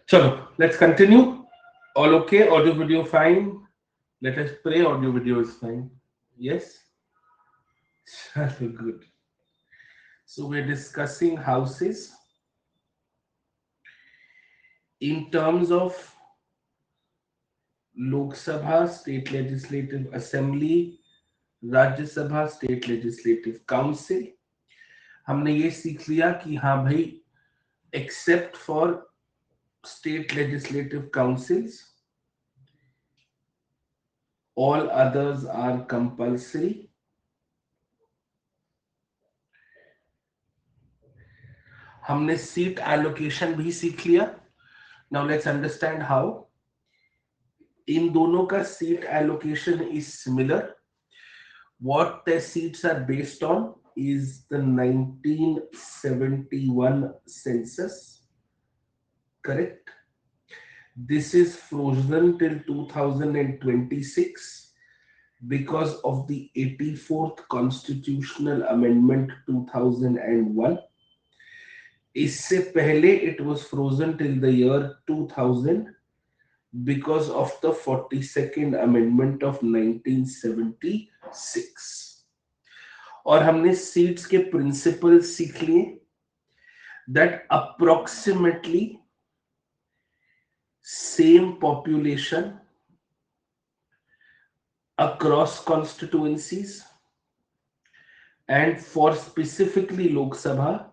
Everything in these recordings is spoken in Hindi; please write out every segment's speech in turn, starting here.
Chalo, let's continue. All okay? Audio video fine. Let us pray. Audio video is fine. Yes? Chalo, good. So we're discussing houses in terms of Lok Sabha, State Legislative Assembly, राज्य सभा, स्टेट लेजिस्लेटिव काउंसिल. हमने ये सीख लिया कि हाँ भाई, except for state legislative councils, all others are compulsory. हमने सीट एलोकेशन भी सीख लिया. Now let's understand how. इन दोनों का seat allocation is similar. What their seats are based on is the 1971 census. Correct? This is frozen till 2026 because of the 84th Constitutional Amendment 2001. इससे पहले it was frozen till the year 2000 because of the 42nd Amendment of 1976. और हमने सीट्स के प्रिंसिपल सीख लिए. That approximately same population across constituencies, and for specifically Lok Sabha,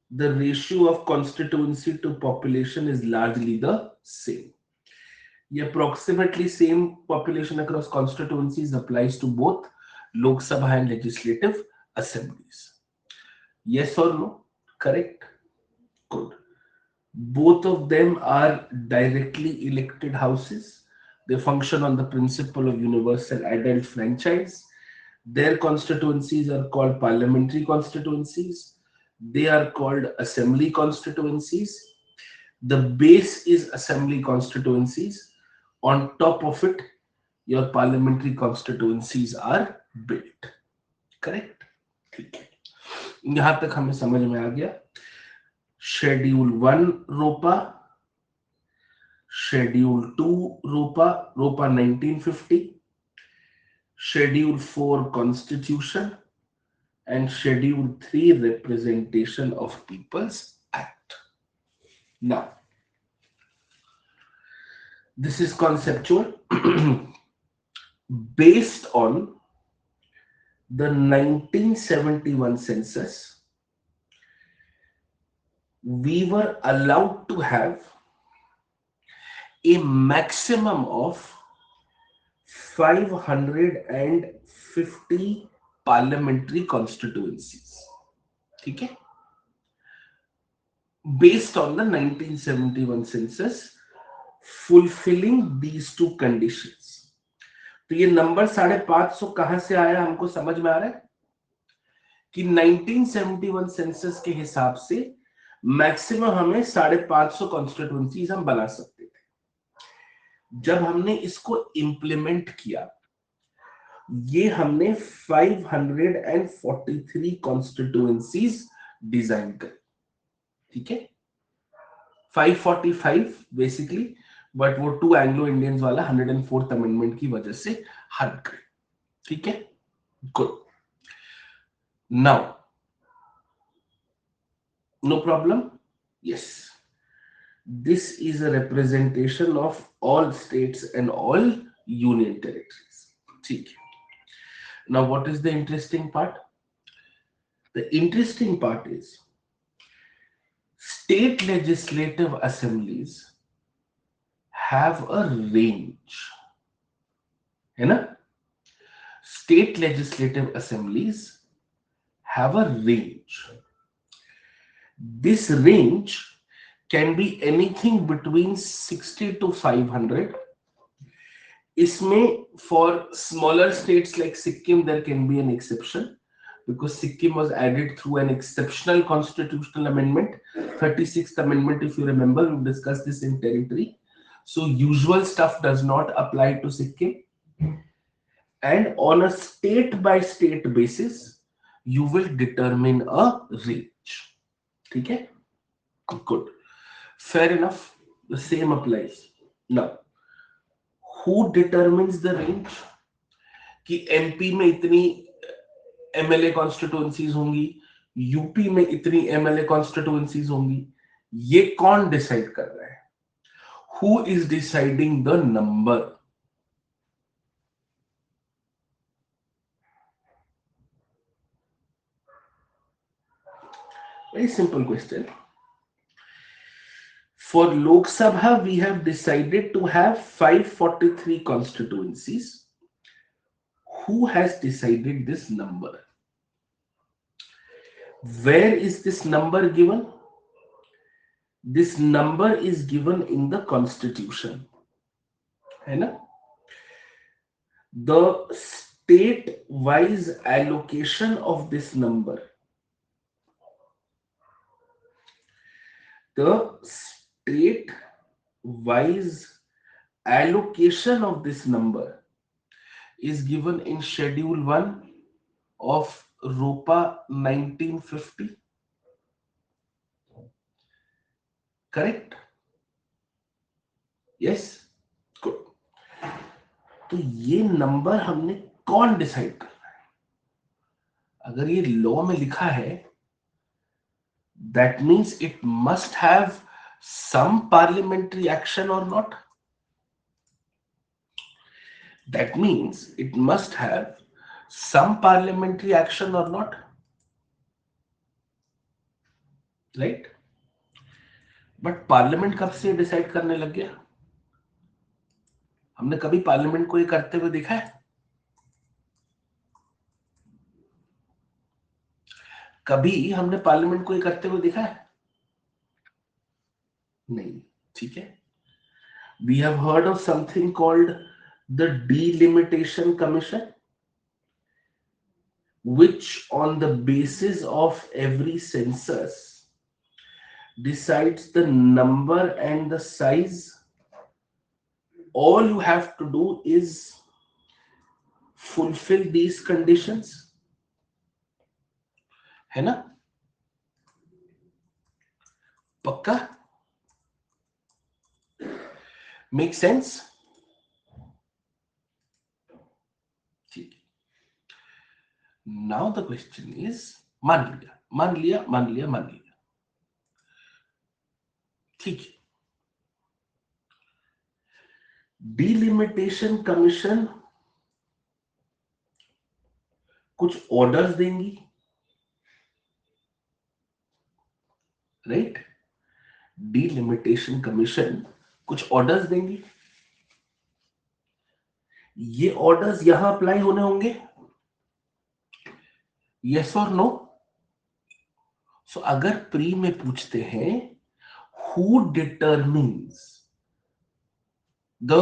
the ratio of constituency to population is largely the same. The approximately same population across constituencies applies to both Lok Sabha and legislative assemblies. Yes or no? Correct? Good. Both of them are directly elected houses. They function on the principle of universal adult franchise. Their constituencies are called parliamentary constituencies. They are called assembly constituencies. The base is assembly constituencies. On top of it, your parliamentary constituencies are built. Correct? ठीक है. यहां तक हमें समझ में आ गया. Schedule 1 रोपा, Schedule 2 रोपा, रोपा 1950, Schedule 4 Constitution, and Schedule 3 Representation of People's Act. Now, this is conceptual. Based on the 1971 census, we were allowed to have a maximum of 550 parliamentary constituencies. ठीक है? Based on the 1971 census, fulfilling these two conditions. तो ये नंबर 550 कहां से आया हमको समझ में आ रहा है कि 1971 सेंसस के हिसाब से मैक्सिमम हमें 550 कॉन्स्टिट्यूएंसीज हम बना सकते थे. जब हमने इसको इंप्लीमेंट किया, ये हमने 543 कॉन्स्टिट्यूएंसीज डिजाइन करी. ठीक है? 545 बेसिकली, बट वो 2 एंग्लो इंडियंस वाला 104th अमेंडमेंट की वजह से हट गए. ठीक है? Good. Now, no problem? Yes. This is a representation of all states and all union territories. ठीक है. Now, what is the interesting part? The interesting part is state legislative assemblies have a range. है ना? State legislative assemblies have a range. This range can be anything between 60 to 500. इसमें for smaller states like Sikkim, there can be an exception because Sikkim was added through an exceptional constitutional amendment, 36th amendment. If you remember, we discussed this in territory. So usual stuff does not apply to Sikkim. And on a state by state basis, you will determine a range. ठीक है, good, fair enough, the same applies. Now who determines the range, कि एमपी में इतनी एमएलए कॉन्स्टिट्यूएंसीज होंगी, यूपी में इतनी एमएलए कॉन्स्टिट्यूएंसीज होंगी, ये कौन डिसाइड कर रहा है? Who is deciding the number? Very simple question. For Lok Sabha, we have decided to have 543 constituencies. Who has decided this number? Where is this number given? This number is given in the constitution. है ना? The state-wise allocation of this number. The state-wise allocation of this number is given in Schedule 1 of ROPA 1950. Correct? Yes? Good. तो ये नंबर हमने कौन डिसाइड करना है? अगर ये लॉ में लिखा है, that means it must have some parliamentary action or not? That means it must have some parliamentary action or not? Right? But parliament कब से डिसाइड करने लग गया? हमने कभी पार्लियामेंट को ये करते हुए देखा है? कभी हमने पार्लियामेंट को ये करते हुए देखा है? नहीं. ठीक है. We have heard of something called the Delimitation Commission, which on the basis of every census decides the number and the size. All you have to do is fulfill these conditions. है ना? पक्का? Make sense? ठीक. Now the question is, मान लिया. ठीक है. डिलिमिटेशन कमीशन कुछ ऑर्डर्स देंगी, राइट? डिलिमिटेशन कमीशन कुछ ऑर्डर्स देंगी. ये ऑर्डर्स यहां अप्लाई होने होंगे, यस और नो? सो अगर प्री में पूछते हैं who determines the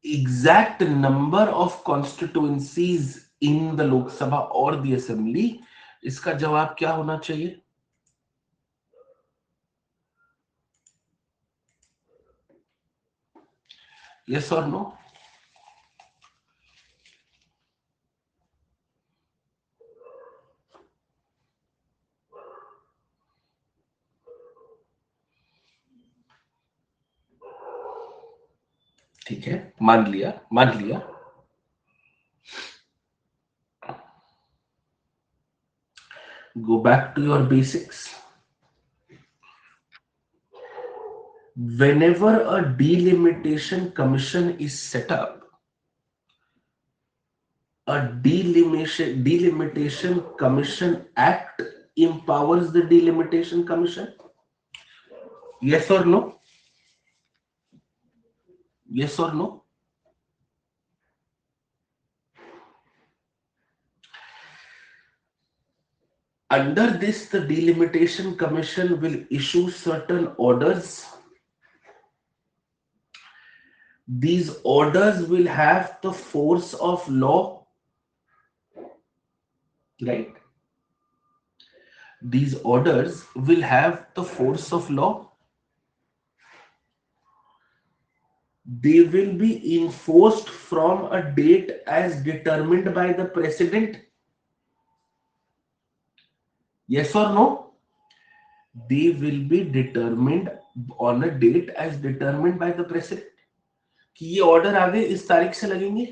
exact number of constituencies in the Lok Sabha और द असेंबली, इसका जवाब क्या होना चाहिए? यस और नो? ठीक है, मान लिया. Go back to your basics. Whenever a delimitation commission is set up, a delimitation commission act empowers the delimitation commission. Yes or no? Yes or no? Under this, the delimitation commission will issue certain orders. These orders will have the force of law, right? These orders will have the force of law. They will be enforced from a date as determined by the president. Yes or no? they will be determined on a date as determined by the president. कि ये ऑर्डर आगे इस तारीख से लगेंगे,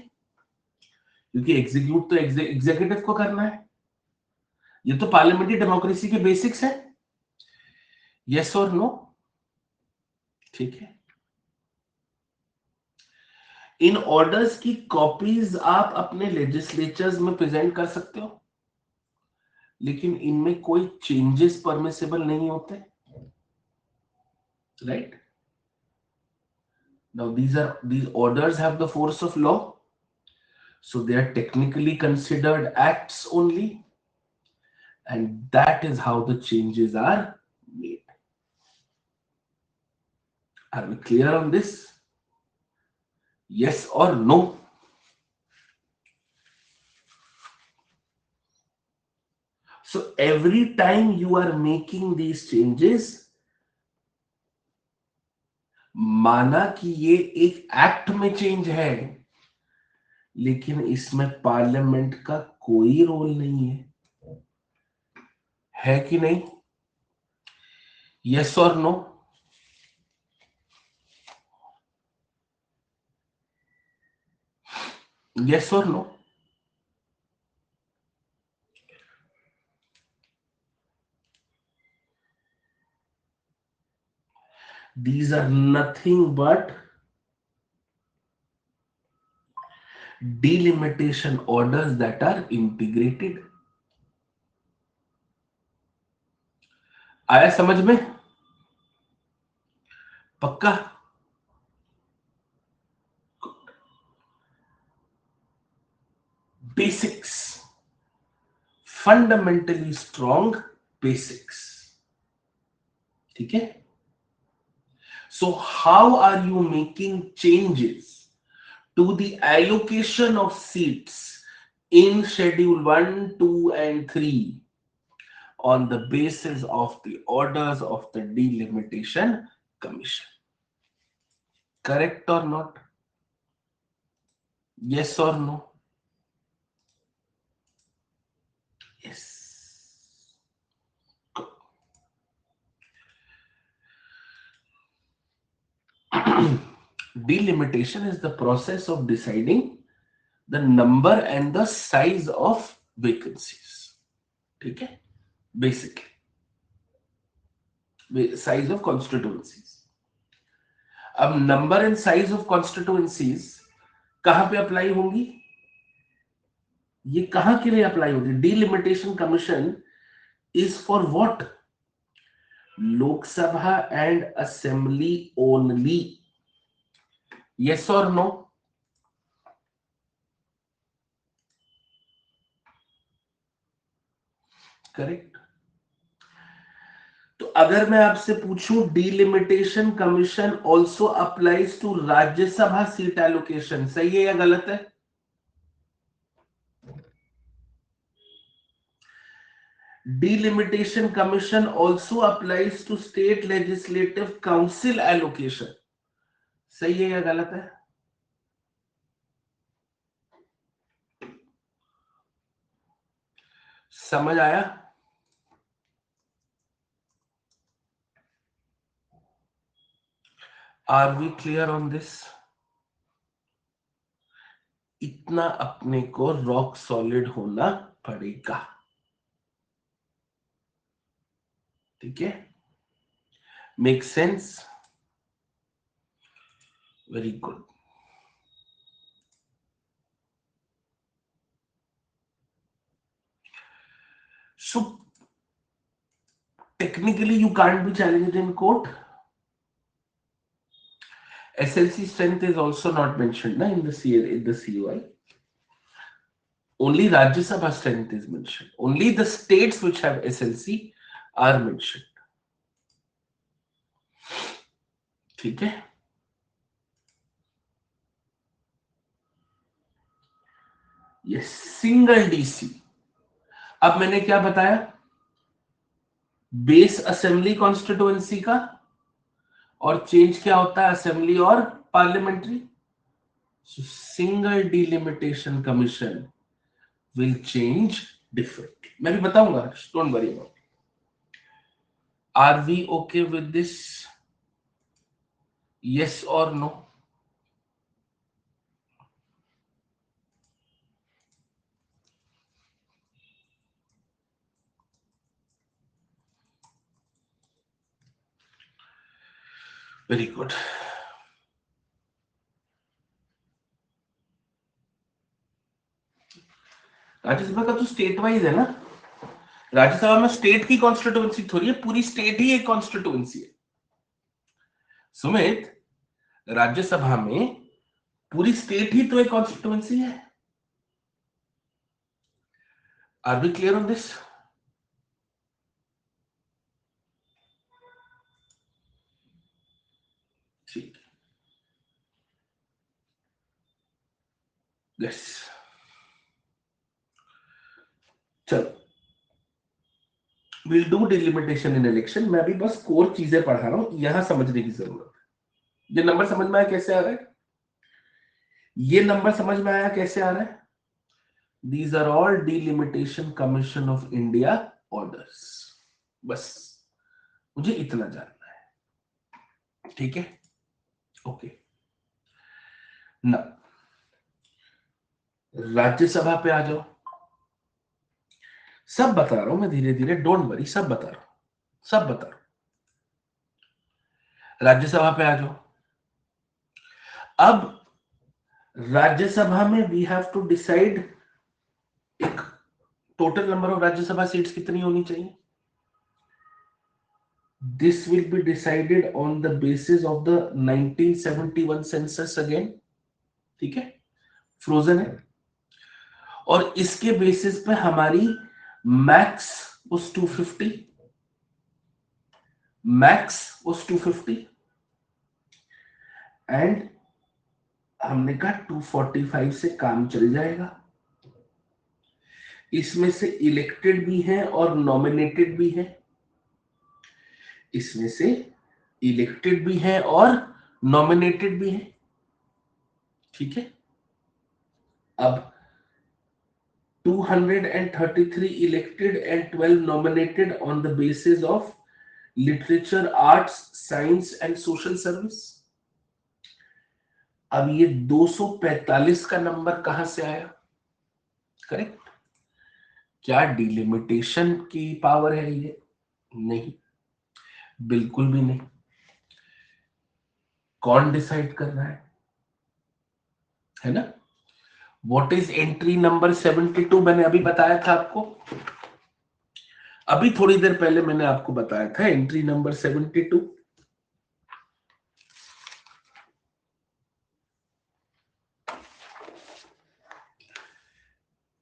क्योंकि एग्जीक्यूट तो एग्जीक्यूटिव को करना है. ये तो पार्लियामेंट्री डेमोक्रेसी के बेसिक्स है. यस और नो? ठीक है. इन ऑर्डर्स की कॉपीज आप अपने लेजिस्लेचर्स में प्रेजेंट कर सकते हो, लेकिन इनमें कोई चेंजेस परमिसिबल नहीं होते. Right? Now these orders have the force of law, so they are technically considered acts only, and that is how the changes are made. Are we clear on this? Yes or no? So every time you are making these changes, माना कि ये एक एक्ट में चेंज है, लेकिन इसमें पार्लियामेंट का कोई रोल नहीं है कि नहीं? यस और नो? यस और no? These are nothing but delimitation orders that are integrated. आया समझ में? पक्का? Basics, fundamentally strong basics. ठीक है? So how are you making changes to the allocation of seats in schedule 1, 2 and 3 on the basis of the orders of the delimitation commission? Correct or not? Yes or no? Yes. Delimitation is the process of deciding the number and the size of vacancies. ठीक है? Basically, size of constituencies. अब number and size of constituencies कहां पे अप्लाई होंगी? ये कहां के लिए अप्लाई होगी? Delimitation commission is for what? Lok Sabha and assembly only. Yes और नो? करेक्ट. तो अगर मैं आपसे पूछूं delimitation commission also applies to Rajya Sabha seat allocation, सही है या गलत है? Delimitation Commission also applies to state legislative council allocation. सही है या गलत है? समझ आया? Are we clear on this? इतना अपने को रॉक सॉलिड होना पड़ेगा. ठीक है? Make sense? Very good. So technically you can't be challenged in court. SLC strength is also not mentioned in the COI. Only Rajya Sabha strength is mentioned. Only the states which have SLC are mentioned. ठीक है? ये सिंगल डीसी. अब मैंने क्या बताया? बेस असेंबली कॉन्स्टिट्यूएंसी का, और चेंज क्या होता है असेंबली और parliamentary. Single delimitation commission will change different. मैं भी बताऊंगा, don't worry about. Are we okay with this? Yes or no? Very good. Rajya Sabha का तो स्टेट वाइज है ना, राज्यसभा में स्टेट की कॉन्स्टिट्यूएंसी थोड़ी है, पूरी स्टेट ही एक कॉन्स्टिट्यूएंसी है सुमित। राज्यसभा में पूरी स्टेट ही तो एक कॉन्स्टिट्यूएंसी है। Are we clear on this? ठीक, यस, चलो will do delimitation in election. मैं अभी बस कोर चीजें पढ़ा रहा हूं, यहां समझने की जरूरत है। ये नंबर समझ में आया कैसे आ रहा है? ये नंबर समझ में आया कैसे आ रहा है? These are all delimitation commission of India orders. बस मुझे इतना जानना है, ठीक है? ओके ना, राज्यसभा पे आ जाओ। सब बता रहा हूं मैं धीरे धीरे, डोंट वरी, सब बता रहा हूं, सब बता रहा हूं। राज्यसभा पे आ जाओ। अब राज्यसभा में वी हैव टू डिसाइड एक total number of Rajya Sabha seats कितनी होनी चाहिए। This will be decided on the basis of the 1971 census again, ठीक है, फ्रोजन है। और इसके बेसिस पे हमारी मैक्स उस 250, मैक्स उस 250 एंड हमने कहा 245 से काम चल जाएगा। इसमें से इलेक्टेड भी है और नॉमिनेटेड भी है, इसमें से इलेक्टेड भी है और नॉमिनेटेड भी है, ठीक है। अब 233 elected and 12 nominated on the basis of literature, arts, science and social service। अब ये 245 का नंबर कहां से आया? करेक्ट। क्या डिलिमिटेशन की पावर है ये? नहीं, बिल्कुल भी नहीं। कौन डिसाइड कर रहा है ना? What is entry number 72? मैंने अभी बताया था आपको, अभी थोड़ी देर पहले मैंने आपको बताया था entry number 72।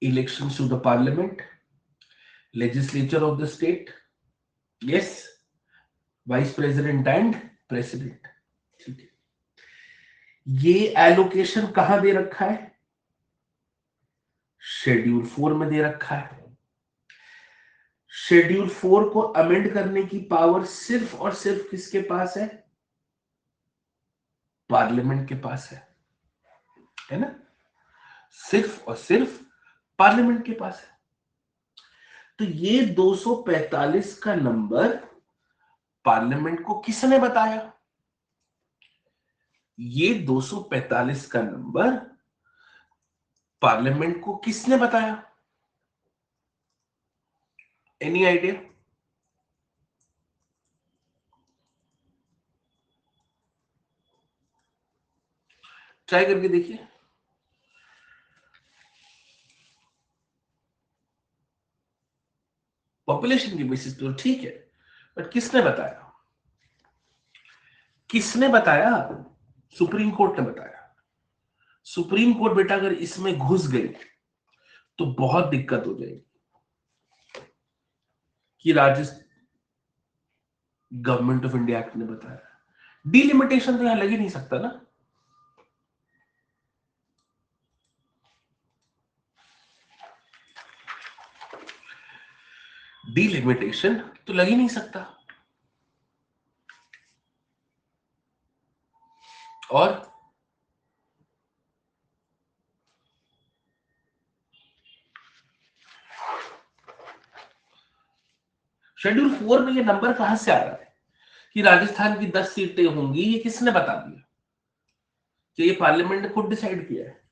Elections to the parliament, legislature of the state, yes, vice president and president, ठीक है। ये एलोकेशन कहां दे रखा है? शेड्यूल 4 में दे रखा है। शेड्यूल 4 को अमेंड करने की पावर सिर्फ और सिर्फ किसके पास है? पार्लियामेंट के पास है ना? सिर्फ और सिर्फ पार्लियामेंट के पास है। तो ये 245 का नंबर पार्लियामेंट को किसने बताया? ये 245 का नंबर पार्लियामेंट को किसने बताया? Any idea? ट्राई करके देखिए। पॉपुलेशन की बेसिस पे तो ठीक है, बट किसने बताया? किसने बताया? सुप्रीम कोर्ट ने बताया। सुप्रीम कोर्ट बेटा अगर इसमें घुस गई तो बहुत दिक्कत हो जाएगी कि Rajasthan government of India act ने बताया। डिलिमिटेशन तो यहां लग ही नहीं सकता ना। डिलिमिटेशन तो लग ही नहीं सकता। और शेड्यूल 4 में ये नंबर कहां से आ रहा है कि राजस्थान की 10 सीटें होंगी? ये किसने बता दिया? कि ये पार्लियामेंट ने खुद डिसाइड किया है?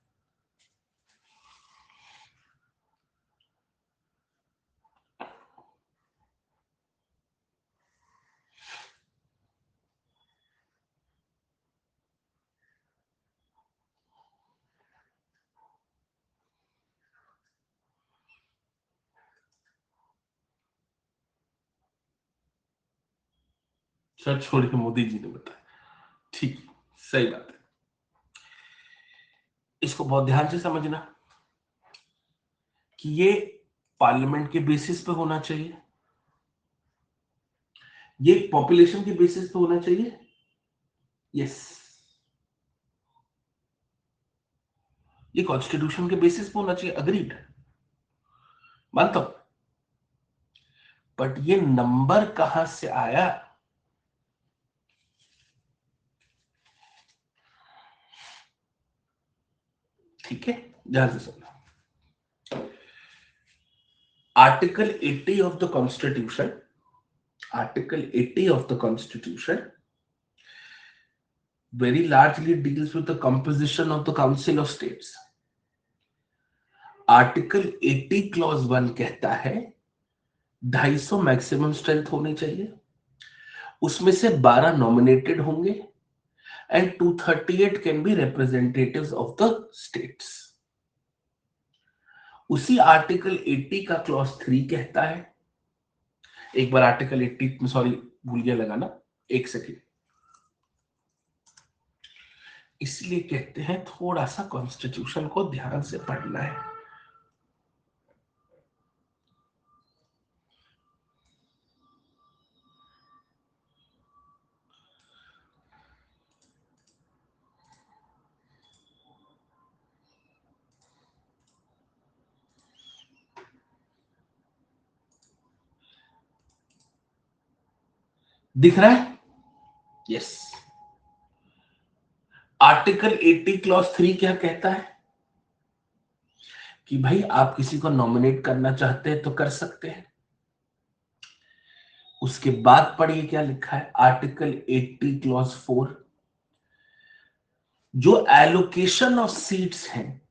सर छोड़ के मोदी जी ने बताया। ठीक, सही बात है। इसको बहुत ध्यान से समझना कि ये पार्लियामेंट के बेसिस पे होना चाहिए, ये पॉपुलेशन के बेसिस पे होना चाहिए। यस, ये कॉन्स्टिट्यूशन के बेसिस पे होना चाहिए, अग्रीड, मानता हूं। बट ये नंबर कहां से आया? ठीक है, ध्यान से सुनना। Article 80 of the constitution, article 80 of the constitution very largely deals with the composition of the council of states. Article 80 clause 1 कहता है 250 मैक्सिमम स्ट्रेंथ होनी चाहिए, उसमें से 12 नॉमिनेटेड होंगे and 238 can be representatives of the states. उसी आर्टिकल 80 का क्लॉज 3 कहता है, एक बार आर्टिकल 80 में, सॉरी भूल गया लगाना, एक सेकेंड, इसलिए कहते हैं थोड़ा सा कॉन्स्टिट्यूशन को ध्यान से पढ़ना है। दिख रहा है? यस। आर्टिकल 80 क्लॉज 3 क्या कहता है कि भाई आप किसी को नॉमिनेट करना चाहते हैं तो कर सकते हैं। उसके बाद पढ़िए क्या लिखा है, आर्टिकल 80 क्लॉज 4, जो एलोकेशन ऑफ सीट्स हैं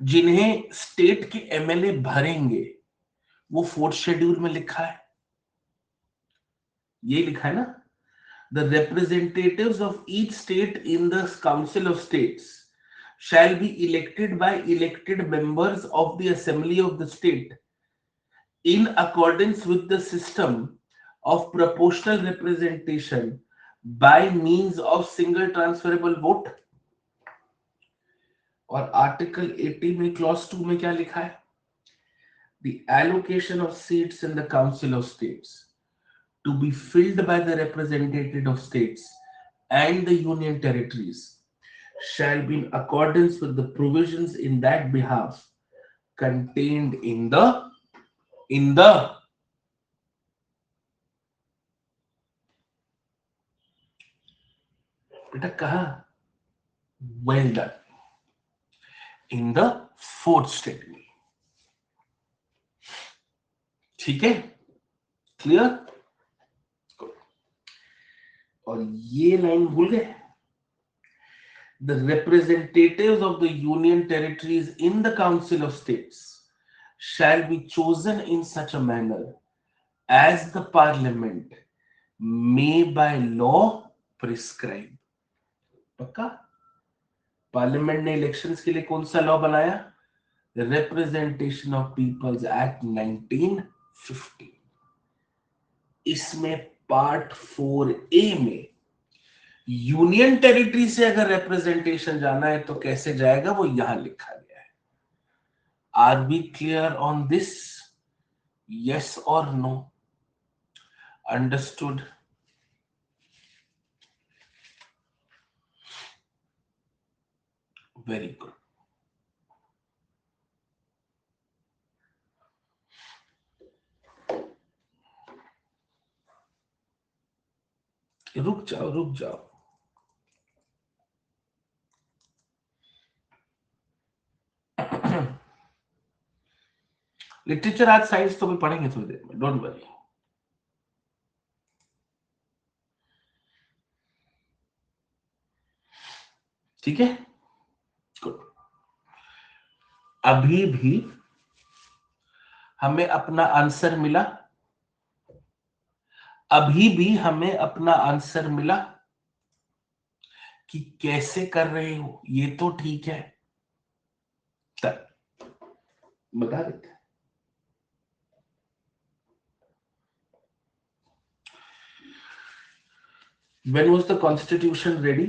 जिन्हें स्टेट के एमएलए भरेंगे, वो फोर्थ शेड्यूल में लिखा है। ये लिखा है ना, the representatives of each state in the council of states shall be elected by elected members of the assembly of the state in accordance with the system of proportional representation by means of single transferable vote। और आर्टिकल 80 में क्लॉज 2 में क्या लिखा है, the allocation of seats in the council of states to be filled by the representative of states and the union territories shall be in accordance with the provisions in that behalf contained in the बेटा कहा, well done, in the fourth schedule। ठीक है, क्लियर? और ये लाइन भूल गए, the representatives of the union territories in the council of states shall be chosen in such a manner as the parliament may by law prescribe। पक्का? पार्लियामेंट ने इलेक्शंस के लिए कौन सा लॉ बनाया? Representation of peoples act 1950। इसमें पार्ट 4A में यूनियन टेरिटरी से अगर रिप्रेजेंटेशन जाना है तो कैसे जाएगा, वो यहां लिखा गया है। Are we clear on this? Yes और नो? अंडरस्टूड? Very good. रुक जाओ रुक जाओ, लिटरेचर आज साइंस तो भी पढ़ेंगे थोड़ी देर में, डोंट वरी। ठीक है, गुड। अभी भी हमें अपना आंसर मिला, अभी भी हमें अपना आंसर मिला कि कैसे कर रहे हो ये तो ठीक है, तब बता देते हैं। When was the constitution ready?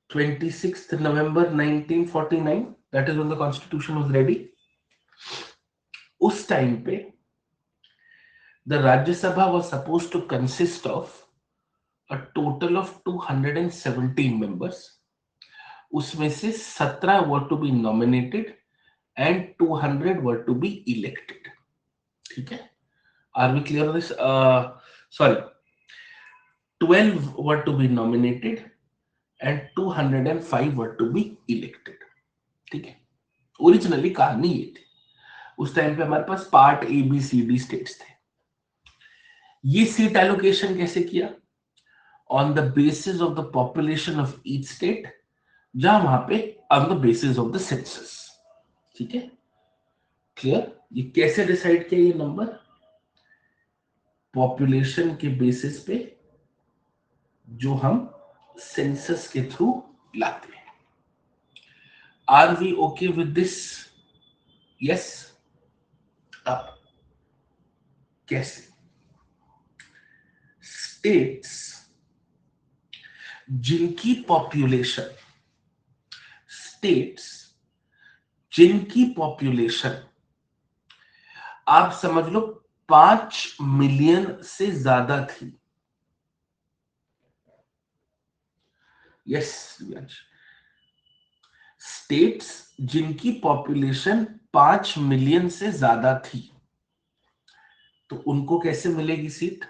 26th November 1949, that is when the constitution was ready. उस टाइम पे the Rajya Sabha was supposed to consist of a total of 217 members. उसमें से 17 were to be nominated and 200 were to be elected. ठीक है, are we clear on this? Sorry, 12 were to be nominated and 205 were to be elected. ठीक है, ओरिजिनली कहानी ये थी। उस टाइम पे हमारे पास part A B C D states थे। ये सीट एलोकेशन कैसे किया? On the basis of the population of each state, जहां वहां पे on the basis of the census. ठीक है, क्लियर? ये कैसे डिसाइड किया ये नंबर? पॉपुलेशन के बेसिस पे जो हम सेंसस के थ्रू लाते हैं। Are we okay with this? Yes. अब कैसे? स्टेट्स जिनकी पॉपुलेशन, स्टेट्स जिनकी पॉपुलेशन आप समझ लो 5 मिलियन से ज्यादा थी। यस, स्टेट्स जिनकी पॉपुलेशन 5 मिलियन से ज्यादा थी, तो उनको कैसे मिलेगी seat?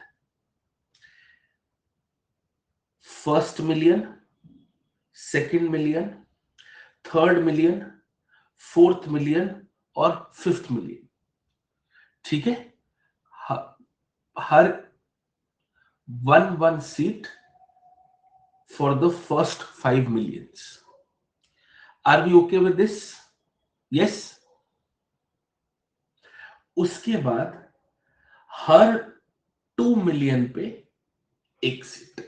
First million, second million, third million, fourth million और फिफ्थ मिलियन। ठीक है, हर 1 seat for the first 5 millions. Are we okay with this? Yes. उसके बाद हर 2 मिलियन पे एक सीट,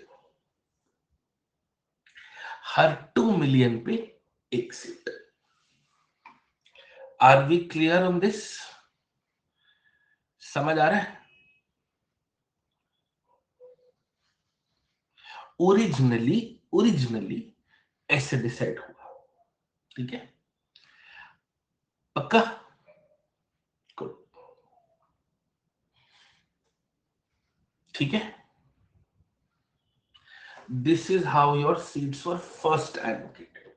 हर 2 मिलियन पे एक seat. Are we clear on this? समझ आ रहा है? ओरिजिनली ऐसे डिसाइड हुआ। ठीक है, पक्का? गुड। ठीक है, this is how your seats were first allocated.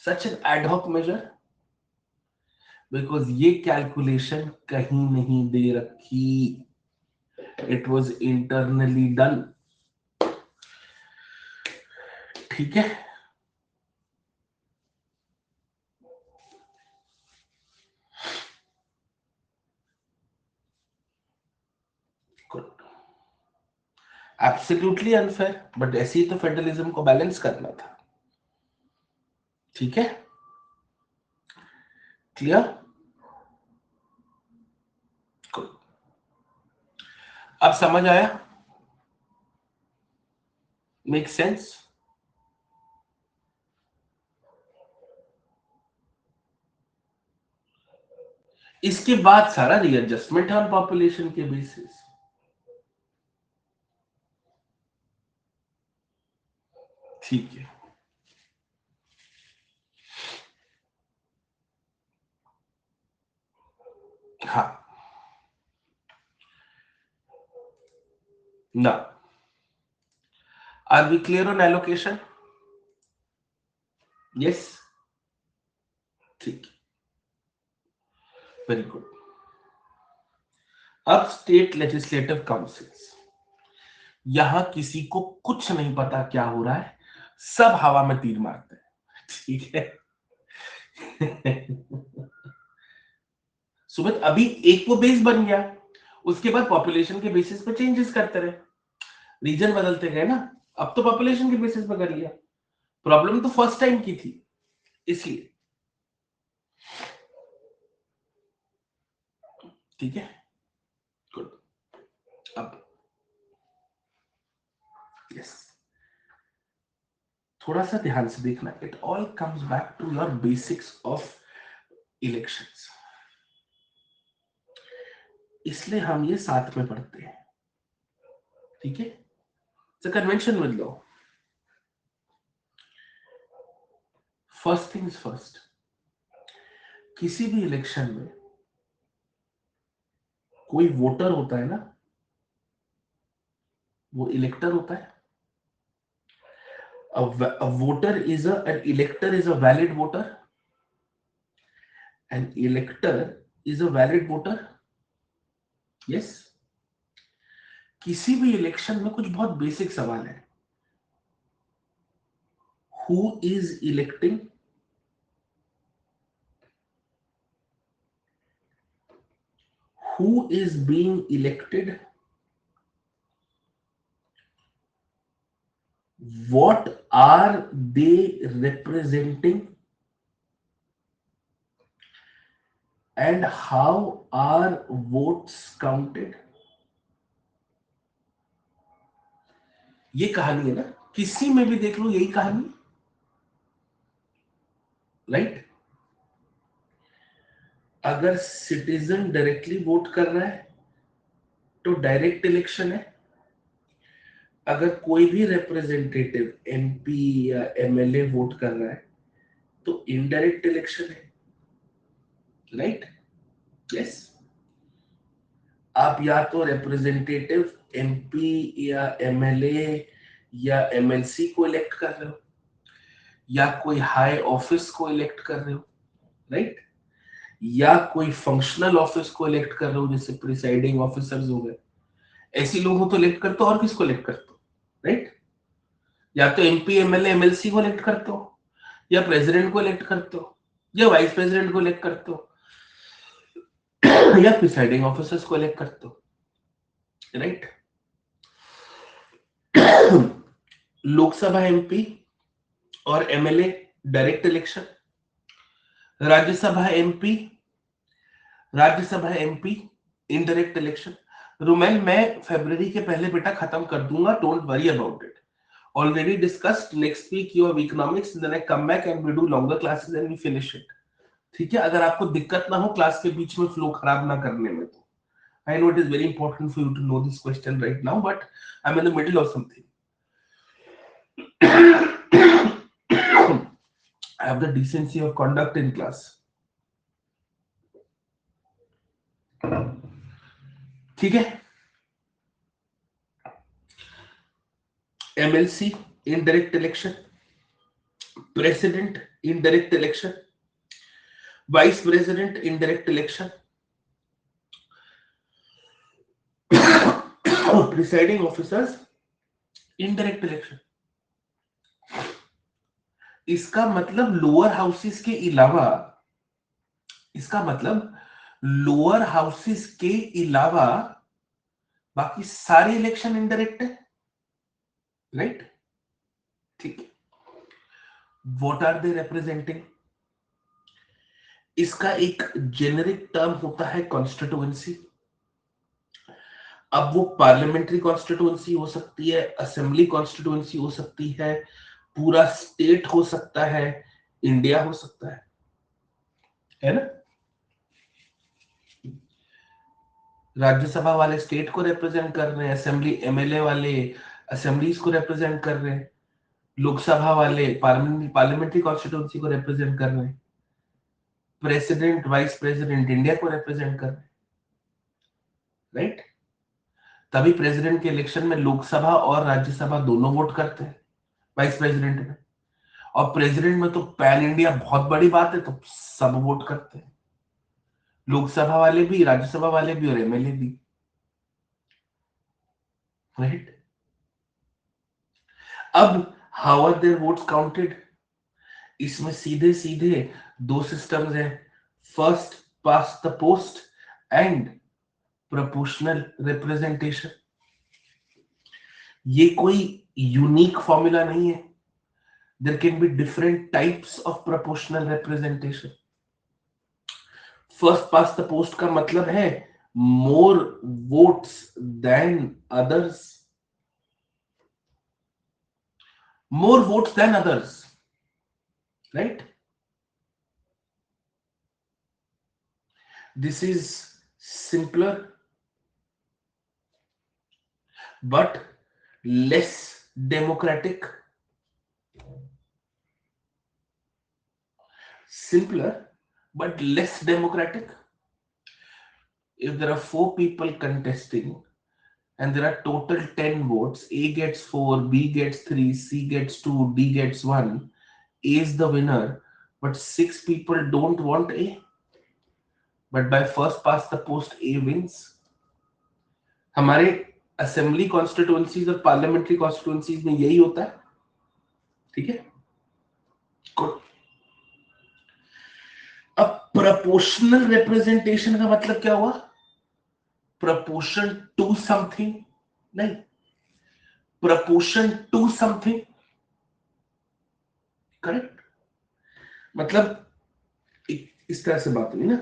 Such an ad hoc measure because ये कैलकुलेशन कहीं नहीं दे रखी, it was internally done. ठीक है, एब्सोल्युटली अनफेयर, बट ऐसे ही तो फेडरलिज्म को बैलेंस करना था। ठीक है, क्लियर? अब समझ आया? Make sense? इसके बाद सारा रीएडजस्टमेंट है ऑन पॉपुलेशन के बेसिस। ठीक है, हाँ ना। Are we clear on allocation? Yes, ठीक, वेरी गुड। अब स्टेट लेजिस्लेटिव काउंसिल्स, यहां किसी को कुछ नहीं पता क्या हो रहा है, सब हवा में तीर मारते हैं। ठीक है। सुमित, अभी एक वो बेस बन गया, उसके बाद पॉपुलेशन के बेसिस पे चेंजेस करते रहे, रीजन बदलते गए ना। अब तो पॉपुलेशन के बेसिस पे कर लिया, प्रॉब्लम तो फर्स्ट टाइम की थी, इसलिए। ठीक है, गुड। अब यस, थोड़ा सा ध्यान से देखना, it all comes back to your basics of elections, इसलिए हम ये साथ में पढ़ते हैं। ठीक है, तो कन्वेंशन में लो, फर्स्ट थिंग्स फर्स्ट, किसी भी इलेक्शन में कोई वोटर होता है ना, वो इलेक्टर होता है। A voter is an elector is a valid voter. An elector is a valid voter. Yes. किसी भी इलेक्शन में कुछ बहुत बेसिक सवाल है, who is electing, who is being elected, what are they representing, and how are votes counted. ये कहानी है ना, किसी में भी देख लो यही कहानी, राइट। अगर सिटीजन डायरेक्टली वोट कर रहा है तो डायरेक्ट इलेक्शन है, अगर कोई भी रिप्रेजेंटेटिव एमपी या एमएलए वोट कर रहा है तो इनडायरेक्ट इलेक्शन है, राइट। यस, आप या तो रिप्रेजेंटेटिव एमपी या एमएलए या एमएलसी को इलेक्ट कर रहे हो, या कोई हाई ऑफिस को इलेक्ट कर रहे हो, राइट, या कोई फंक्शनल ऑफिस को इलेक्ट कर रहे हो, जैसे प्रिसाइडिंग ऑफिसर्स हो गए, ऐसी लोगों तो इलेक्ट करते हो, और किसको इलेक्ट करते हो, राइट। या तो एमपी एमएलए एमएलसी को इलेक्ट करते हो, या प्रेसिडेंट को इलेक्ट करते हो, या वाइस प्रेसिडेंट को इलेक्ट करते हो, या प्रिसाइडिंग ऑफिसर्स को इलेक्ट करते हो, राइट। लोकसभा एमपी और MLA direct election, Rajya Sabha MP indirect election. Rumel, मैं फरवरी के पहले बेटा खत्म कर दूंगा, don't worry about it, already discussed, next week you have economics, then I come back and we do longer classes and we finish it. ठीक है, अगर आपको दिक्कत ना हो क्लास के बीच में फ्लो खराब ना करने में, तो I know it is very important for you to know this question right now, but I'm in the middle of something. I have the decency of conduct in class. ठीक है, MLC indirect election, president indirect election, vice president indirect election, presiding officers indirect election. इसका मतलब लोअर हाउसेस के अलावा, इसका मतलब लोअर हाउसेस के अलावा बाकी सारे इलेक्शन इनडायरेक्ट है, राइट। ठीक है, व्हाट आर दे रिप्रेजेंटिंग, इसका एक जेनेरिक टर्म होता है कॉन्स्टिट्यूएंसी। अब वो पार्लियामेंट्री कॉन्स्टिट्यूएंसी हो सकती है, असेंबली कॉन्स्टिट्यूएंसी हो सकती है, पूरा स्टेट हो सकता है, इंडिया हो सकता है ना। राज्यसभा वाले स्टेट को रिप्रेजेंट कर रहे हैं, असेंबली एमएलए वाले असेंबलीज को रिप्रेजेंट कर रहे हैं, लोकसभा वाले पार्लियामेंट्री कॉन्स्टिट्यूएंसी को रिप्रेजेंट कर रहे हैं, प्रेसिडेंट वाइस प्रेसिडेंट इंडिया को रिप्रेजेंट कर रहे हैं, राइट। तभी प्रेसिडेंट के इलेक्शन में लोकसभा और राज्यसभा दोनों वोट करते हैं वाइस प्रेसिडेंट में, और प्रेसिडेंट में तो पैन इंडिया बहुत बड़ी बात है, तो सब वोट करते हैं, लोकसभा वाले भी, राज्यसभा वाले भी, और एमएलए भी, राइट। अब how are there votes counted, इसमें सीधे सीधे दो सिस्टम्स हैं, first past the post and proportional representation. ये कोई यूनिक फॉर्मूला नहीं है, there can be different types of proportional representation. First past the post का मतलब है मोर votes than others, more votes than others, right? This is simpler but less democratic. Simpler but less democratic. If there are 4 people contesting and there are total 10 votes, A gets 4, B gets 3, C gets 2, D gets 1, A is the winner, but 6 people don't want A, but by first past the post A wins. हमारे असेंबली कॉन्स्टिट्यूएंसीज और पार्लियामेंट्री कॉन्स्टिट्यूएंसीज में यही होता है, ठीक है? गुड. अब प्रोपोर्शनल रिप्रेजेंटेशन का मतलब क्या हुआ? प्रपोर्शन टू समथिंग नहीं, प्रपोर्शन टू समथिंग, करेक्ट? मतलब इस तरह से बात हुई ना,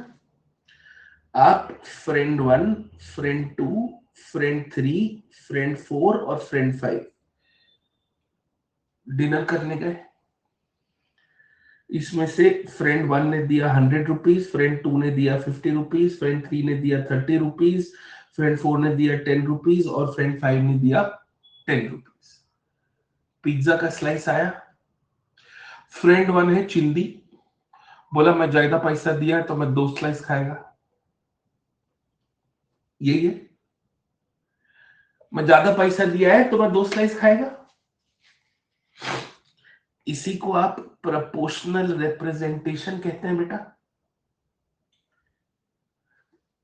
आप फ्रेंड 1, फ्रेंड 2, फ्रेंड 3, फ्रेंड 4 और फ्रेंड 5 डिनर करने गए. इसमें से फ्रेंड 1 ने दिया 100 रुपीज, फ्रेंड 2 ने दिया 50 रुपीज, फ्रेंड 3 ने दिया 30 रुपीज, फ्रेंड 4 ने दिया 10 रुपीज और फ्रेंड 5 ने दिया 10 रुपीज. पिज्जा का स्लाइस आया. फ्रेंड 1 है चिंदी, बोला मैं ज्यादा पैसा दिया तो मैं 2 स्लाइस खाएगा. यही है, मैं ज्यादा पैसा दिया है तो मैं 2 स्लाइस खाएगा. इसी को आप प्रोपोर्शनल रिप्रेजेंटेशन कहते हैं बेटा.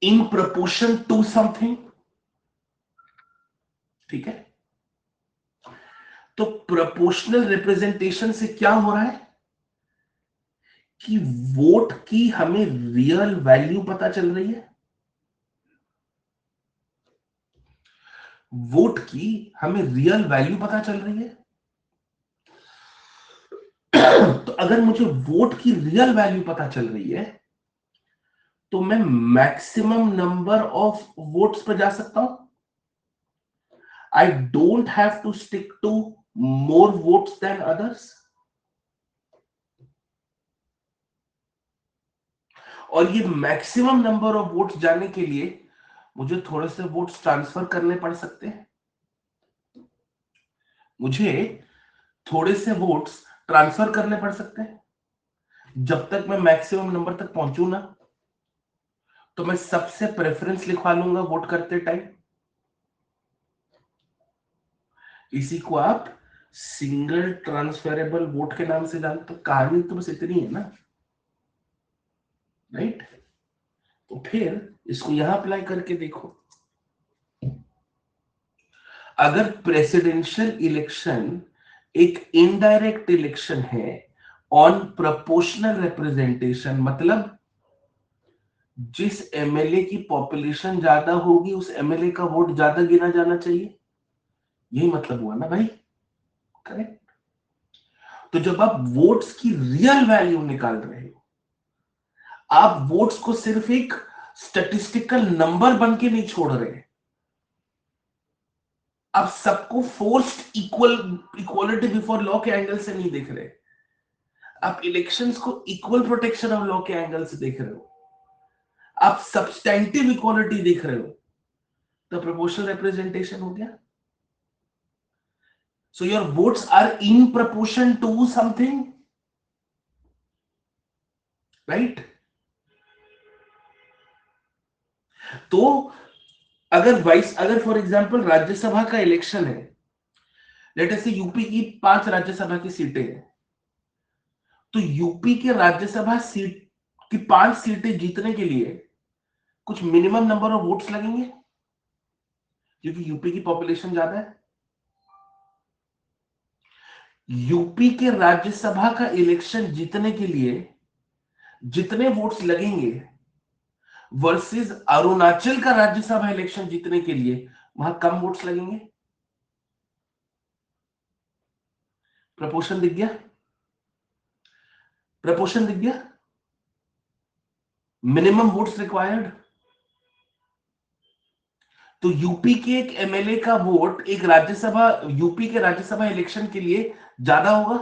इन प्रोपोर्शन टू समथिंग, ठीक है? तो प्रोपोर्शनल रिप्रेजेंटेशन से क्या हो रहा है कि वोट की हमें रियल वैल्यू पता चल रही है. वोट की हमें रियल वैल्यू पता चल रही है. तो अगर मुझे वोट की रियल वैल्यू पता चल रही है तो मैं मैक्सिमम नंबर ऑफ वोट्स पर जा सकता हूं. I don't have to stick to more votes than others. और ये मैक्सिमम नंबर ऑफ वोट्स जाने के लिए मुझे थोड़े से वोट्स ट्रांसफर करने पड़ सकते हैं. मुझे थोड़े से वोट्स ट्रांसफर करने पड़ सकते हैं. जब तक मैं मैक्सिमम नंबर तक पहुंचू ना तो मैं सबसे प्रेफरेंस लिखवा लूंगा वोट करते टाइम. इसी को आप सिंगल ट्रांसफरेबल वोट के नाम से जानते हो. कहानी तो बस इतनी है ना, राइट? तो फिर इसको यहां अप्लाई करके देखो. अगर प्रेसिडेंशियल इलेक्शन एक इनडायरेक्ट इलेक्शन है ऑन प्रोपोर्शनल रिप्रेजेंटेशन, मतलब जिस एमएलए की पॉपुलेशन ज्यादा होगी उस एमएलए का वोट ज्यादा गिना जाना चाहिए. यही मतलब हुआ ना भाई, करेक्ट? तो जब आप वोट्स की रियल वैल्यू निकाल रहे हो, आप वोट्स को सिर्फ एक स्टैटिस्टिकल नंबर बन के नहीं छोड़ रहे, आप सबको फोर्स्ड इक्वलिटी बिफोर लॉ के एंगल से नहीं देख रहे, आप इलेक्शंस को इक्वल प्रोटेक्शन ऑफ लॉ के एंगल से देख रहे हो, आप सब्सटेंटिव इक्वालिटी देख रहे हो. तो प्रोपोर्शनल रिप्रेजेंटेशन हो गया. So your votes are in proportion to something, right? तो अगर फॉर एग्जांपल राज्यसभा का इलेक्शन है, लेट अस से यूपी की 5 राज्यसभा की सीटें हैं, तो यूपी के राज्यसभा सीट की 5 सीटें जीतने के लिए कुछ मिनिमम नंबर ऑफ वोट्स लगेंगे क्योंकि यूपी की पॉपुलेशन ज्यादा है. यूपी के राज्यसभा का इलेक्शन जीतने के लिए जितने वोट्स लगेंगे वर्सेस अरुणाचल का राज्यसभा इलेक्शन जीतने के लिए वहां कम वोट्स लगेंगे. प्रपोर्शन दिख गया? प्रपोर्शन दिख गया? Minimum votes required. तो यूपी के एक एमएलए का वोट एक राज्यसभा, यूपी के राज्यसभा इलेक्शन के लिए ज्यादा होगा,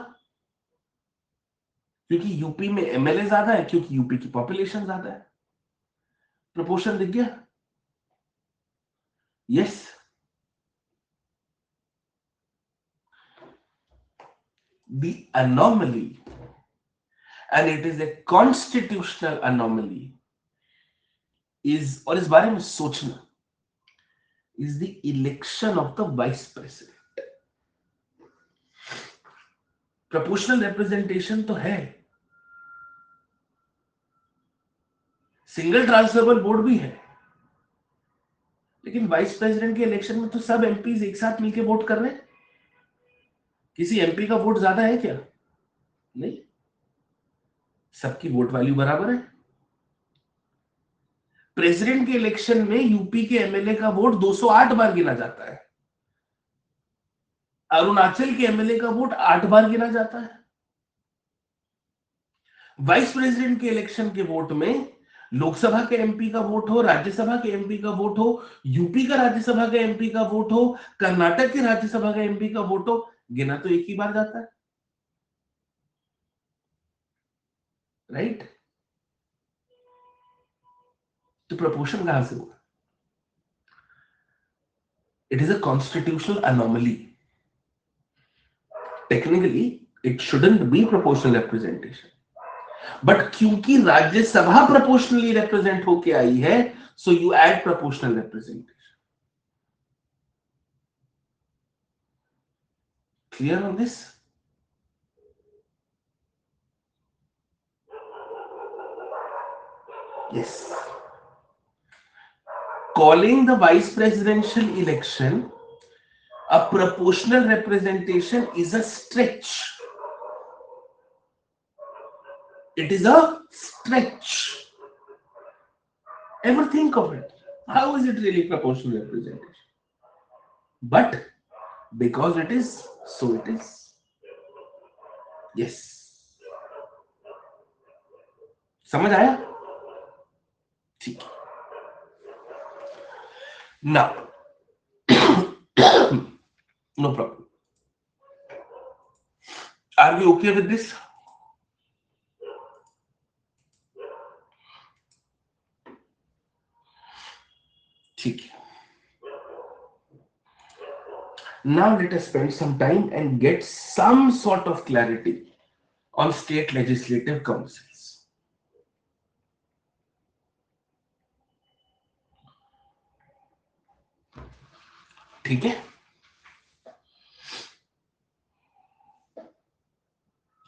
क्योंकि यूपी में एमएलए ज्यादा है, क्योंकि यूपी की पॉपुलेशन ज्यादा है। प्रपोर्शन दिख गया? Yes. The anomaly, and it is a constitutional anomaly, is, और इस बारे में सोचना, is the election of the vice president. Proportional representation तो है, सिंगल ट्रांसफरेबल वोट भी है, लेकिन वाइस प्रेसिडेंट के इलेक्शन में तो सब एमपीज एक साथ मिलकर वोट कर रहे हैं। किसी एमपी का वोट ज्यादा है क्या? नहीं, सबकी वोट वैल्यू बराबर है। प्रेसिडेंट के इलेक्शन में यूपी के एमएलए का वोट 208 बार गिना जाता है, अरुणाचल के एमएलए का वोट 8 बार गिना जाता है। वाइस प्रेसिडेंट के इलेक्शन के वोट में लोकसभा के एमपी का वोट हो, राज्यसभा के एमपी का वोट हो, यूपी का राज्यसभा के एमपी का वोट हो, कर्नाटक के राज्यसभा का एमपी का वोट हो, गिना तो एक ही बार जाता है, राइट? तो प्रपोर्शन कहां से हुआ? It is a constitutional anomaly. Technically it shouldn't be proportional representation, but क्योंकि राज्यसभा प्रोपोर्शनली रिप्रेजेंट होके आई है, so you add proportional representation. Clear on this? Yes. Calling the vice presidential election a proportional representation is a stretch. It is a stretch. Ever think of it? How is it really proportional representation? But because it is, so it is. Yes. समझ आया? ठीक है। Now, no problem. Are we okay with this? ठीक है। Now let us spend some time and get some sort of clarity on state legislative councils. ठीक है,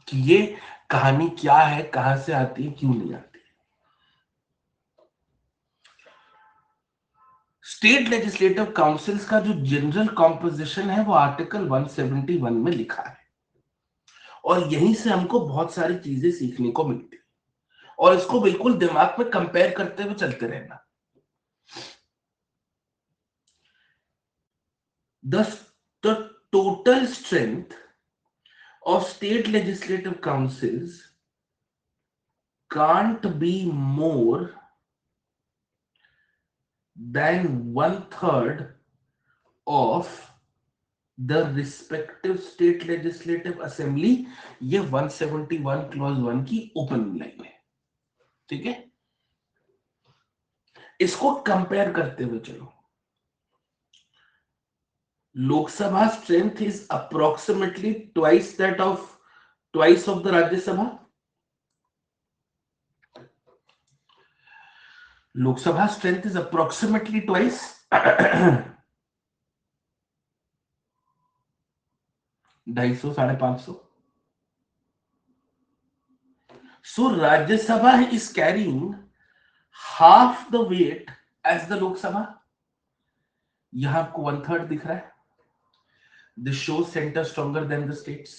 कि ये कहानी क्या है, कहां से आती है, क्यों नहीं आती। स्टेट लेजिस्लेटिव काउंसिल्स का जो जनरल कॉम्पोजिशन है वो आर्टिकल 171 में लिखा है, और यहीं से हमको बहुत सारी चीजें सीखने को मिलती है, और इसको बिल्कुल दिमाग में कंपेयर करते हुए चलते रहना। The total strength of state legislative councils can't be more than 1/3 of the respective state legislative assembly। ये 171 क्लॉज 1 की ओपनिंग लाइन है, ठीक है? इसको कंपेयर करते हुए चलो। Lok Sabha strength is approximately twice of the Rajya Sabha. Lok Sabha strength is approximately twice, 250 550। So Rajya Sabha is carrying half the weight as the Lok Sabha. यहां आपको 1/3 दिख रहा है। This shows centre stronger than the states.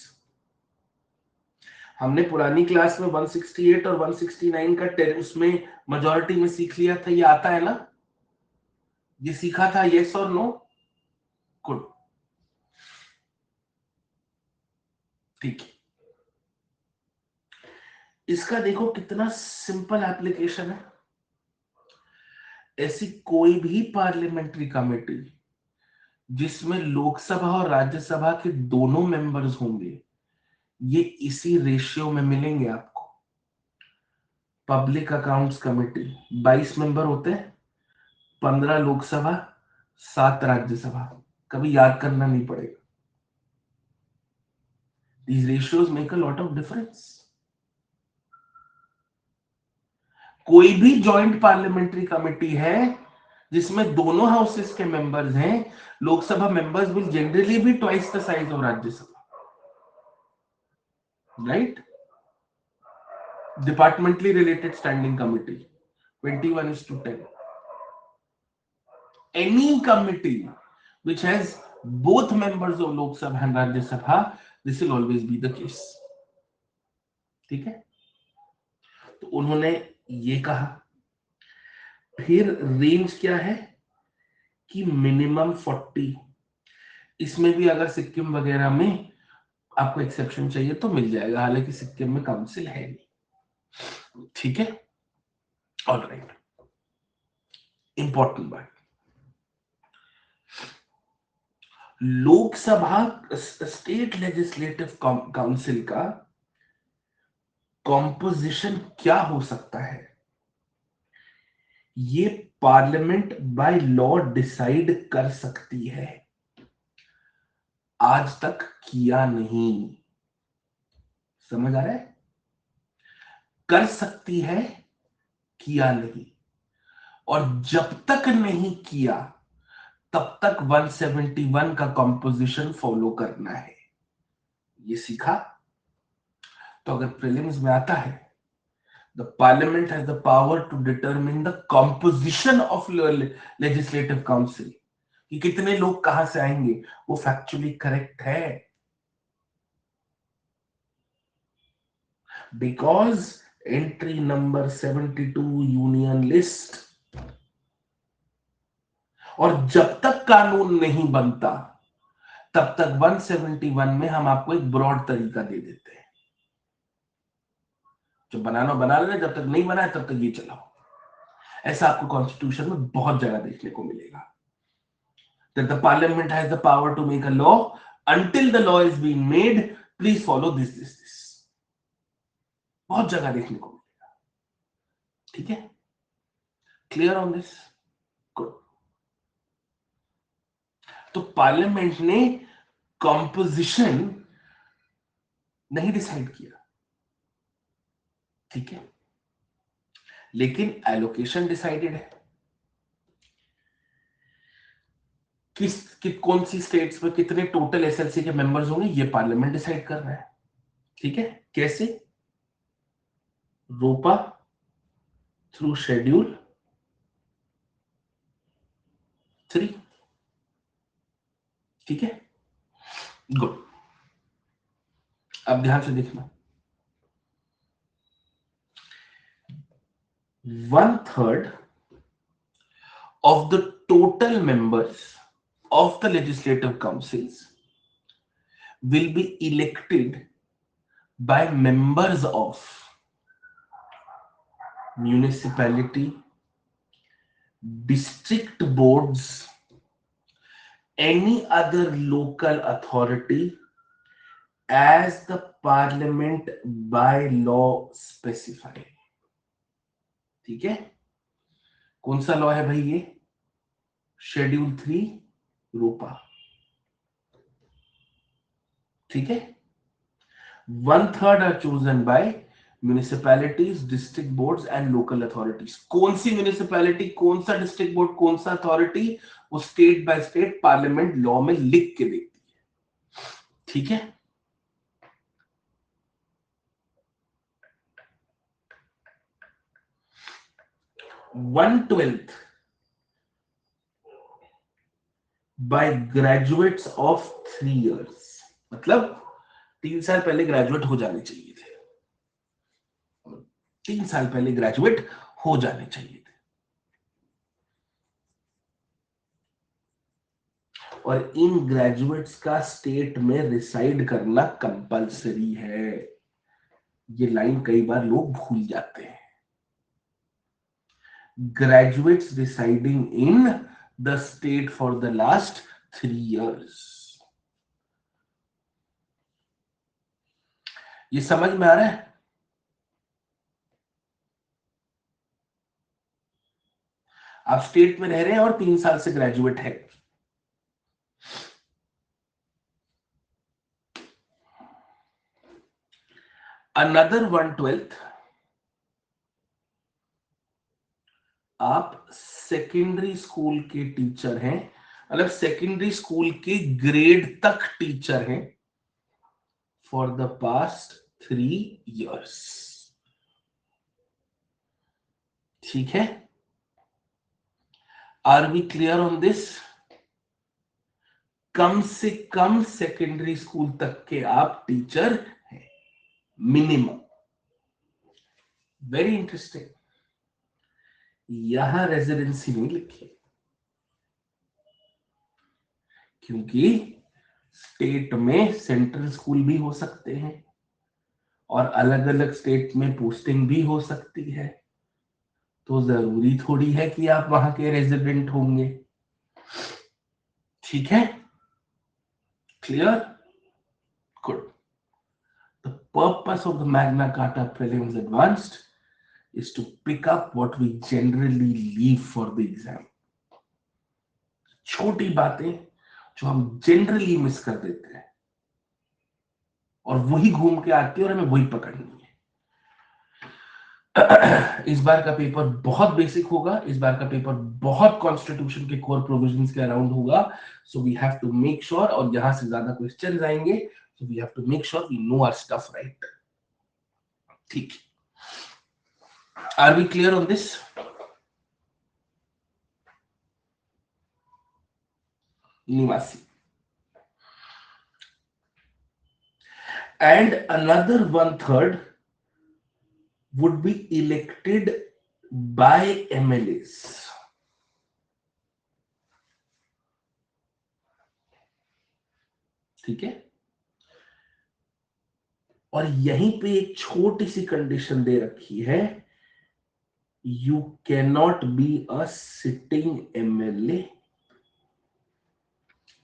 हमने पुरानी क्लास में 168 और 169 का उसमें मेजॉरिटी में सीख लिया था, ये आता है ना, ये सीखा था, यस और नो? गुड, ठीक है। इसका देखो कितना सिंपल एप्लीकेशन है। ऐसी कोई भी पार्लियामेंट्री कमेटी जिसमें लोकसभा और राज्यसभा के दोनों मेंबर्स होंगे, ये इसी रेशियो में मिलेंगे आपको। पब्लिक अकाउंट्स कमेटी 22 मेंबर होते हैं, 15 लोकसभा, 7 राज्यसभा। कभी याद करना नहीं पड़ेगा। These ratios make a lot of difference. कोई भी जॉइंट पार्लियामेंट्री कमेटी है जिसमें दोनों हाउसेस के मेंबर्स हैं, Lok Sabha members will generally be twice the size of Rajya Sabha, right? Departmentally related standing committee 21:10. Any committee which has both members of Lok Sabha and Rajya Sabha, this will always be the case. ठीक है, तो उन्होंने ये कहा। फिर रेंज क्या है कि मिनिमम 40। इसमें भी अगर सिक्किम वगैरह में आपको एक्सेप्शन चाहिए तो मिल जाएगा, हालांकि सिक्किम में काउंसिल है नहीं। ठीक है, ऑलराइट। इंपॉर्टेंट बात, लोकसभा स्टेट लेजिस्लेटिव काउंसिल का कॉम्पोजिशन क्या हो सकता है, ये पार्लियामेंट बाय लॉ डिसाइड कर सकती है। आज तक किया नहीं। समझ आ रहा है? कर सकती है, किया नहीं। और जब तक नहीं किया तब तक 171 का कंपोजिशन फॉलो करना है। ये सीखा? तो अगर प्रीलिम्स में आता है the parliament has the power to determine the composition of legislative council, कि कितने लोग कहां से आएंगे, वो फैक्चुअली करेक्ट है। Because entry number 72 union list, और जब तक कानून नहीं बनता तब तक 171 में हम आपको एक ब्रॉड तरीका दे देते हैं। जब बनाना बना लेना, जब तक नहीं बना है तब तक ये चलाओ। ऐसा आपको कॉन्स्टिट्यूशन में बहुत जगह देखने को मिलेगा। That the parliament has the power to make a law, until the law is being made, please follow this. बहुत जगह देखने को मिलेगा। ठीक है, क्लियर ऑन दिस? गुड। तो पार्लियामेंट ने कॉम्पोजिशन नहीं डिसाइड किया, ठीक है, लेकिन एलोकेशन डिसाइडेड है। कौन सी स्टेट्स में कितने टोटल एसएलसी के मेंबर्स होंगे, ये पार्लियामेंट डिसाइड कर रहा है। ठीक है, कैसे? रोपा थ्रू शेड्यूल 3। ठीक है, गुड। अब ध्यान से देखना, 1/3 of the total members of the legislative councils will be elected by members of municipality, district boards, any other local authority as the parliament by law specify। ठीक है, कौन सा लॉ है भाई ये? शेड्यूल 3 रूपा। ठीक है, 1/3 are chosen by municipalities, district boards and local authorities. कौन सी म्यूनिसिपैलिटी, कौन सा डिस्ट्रिक्ट बोर्ड, कौन सा अथॉरिटी, वो state by state parliament law में लिख के देती है। ठीक है, one twelfth by graduates of 3 years, मतलब 3 साल पहले ग्रेजुएट हो जाने चाहिए थे। 3 साल पहले ग्रेजुएट हो जाने चाहिए थे। और इन ग्रेजुएट्स का स्टेट में रिसाइड करना कंपलसरी है। ये लाइन कई बार लोग भूल जाते हैं। Graduates residing in the state for the last 3 years। ये समझ में आ रहा है? आप स्टेट में रह रहे हैं और 3 साल से ग्रेजुएट है। अनदर 1/12 आप सेकेंडरी स्कूल के टीचर हैं, मतलब सेकेंडरी स्कूल के ग्रेड तक टीचर हैं फॉर द पास्ट 3 years। ठीक है, are we clear on this? कम से कम सेकेंडरी स्कूल तक के आप टीचर हैं, मिनिमम। Very interesting. यहां रेजिडेंसी नहीं लिखी, क्योंकि स्टेट में सेंट्रल स्कूल भी हो सकते हैं और अलग अलग स्टेट में पोस्टिंग भी हो सकती है, तो जरूरी थोड़ी है कि आप वहां के रेजिडेंट होंगे। ठीक है, clear? Good. The purpose of the Magna carta prelims advanced is to pick up what we generally leave for the exam। छोटी बातें जो हम जनरली मिस कर देते हैं और वही घूम के आती है और हमें वही पकड़नी है। इस बार का पेपर बहुत बेसिक होगा, इस बार का पेपर बहुत कॉन्स्टिट्यूशन के कोर प्रोविजंस के अराउंड होगा। So we have to make sure, और यहां से ज्यादा क्वेश्चंस आएंगे, so we have to make sure we know our stuff right. ठीक, are we clear on this? निवासी। And another 1/3 would be elected by MLAs। ठीक है, और यहीं पे एक छोटी सी कंडीशन दे रखी है, you can not be a sitting MLA,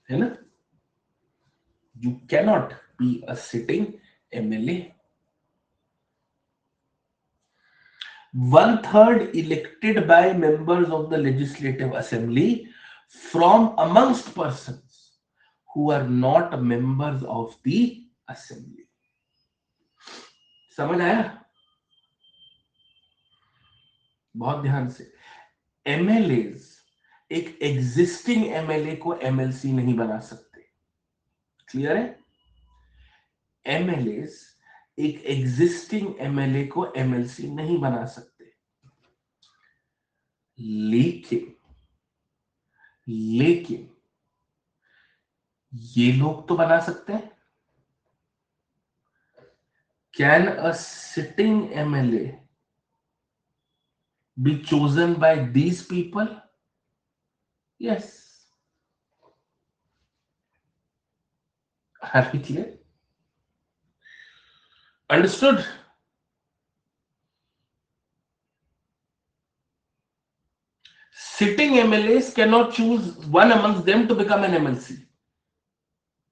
है ना? You cannot be a sitting MLA। 1/3 elected by members of the legislative assembly from amongst persons who are not members of the assembly। समझ आया? बहुत ध्यान से। MLAs एक एग्जिस्टिंग MLA को MLC नहीं बना सकते। क्लियर है? MLAs एक एग्जिस्टिंग MLA को MLC नहीं बना सकते, लेकिन लेकिन ये लोग तो बना सकते हैं। Can a sitting MLA be chosen by these people? Yes। Are we clear? Understood? Sitting MLAs cannot choose one amongst them to become an MLC।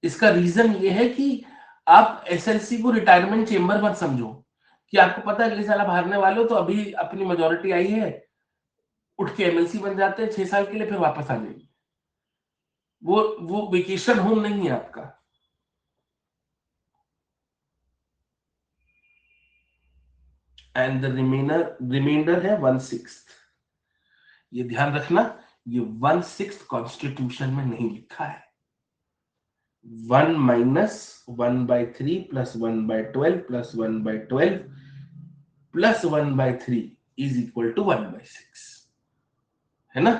इसका रीजन ये है कि आप SLC को रिटायरमेंट चेंबर मत समझो कि आपको पता है अगले साल आप हारने वाले हो, तो अभी अपनी मेजोरिटी आई है, उठ के MLC बन जाते हैं 6 साल के लिए, फिर वापस आ जाएंगे। वो वेकेशन होम नहीं है आपका। एंड द रिमाइंडर है 1/6। ये ध्यान रखना, ये 1/6 कॉन्स्टिट्यूशन में नहीं लिखा है। 1 - 1/3 plus 1/12 plus 1/12 plus 1/3 is equal to 1/6, है ना?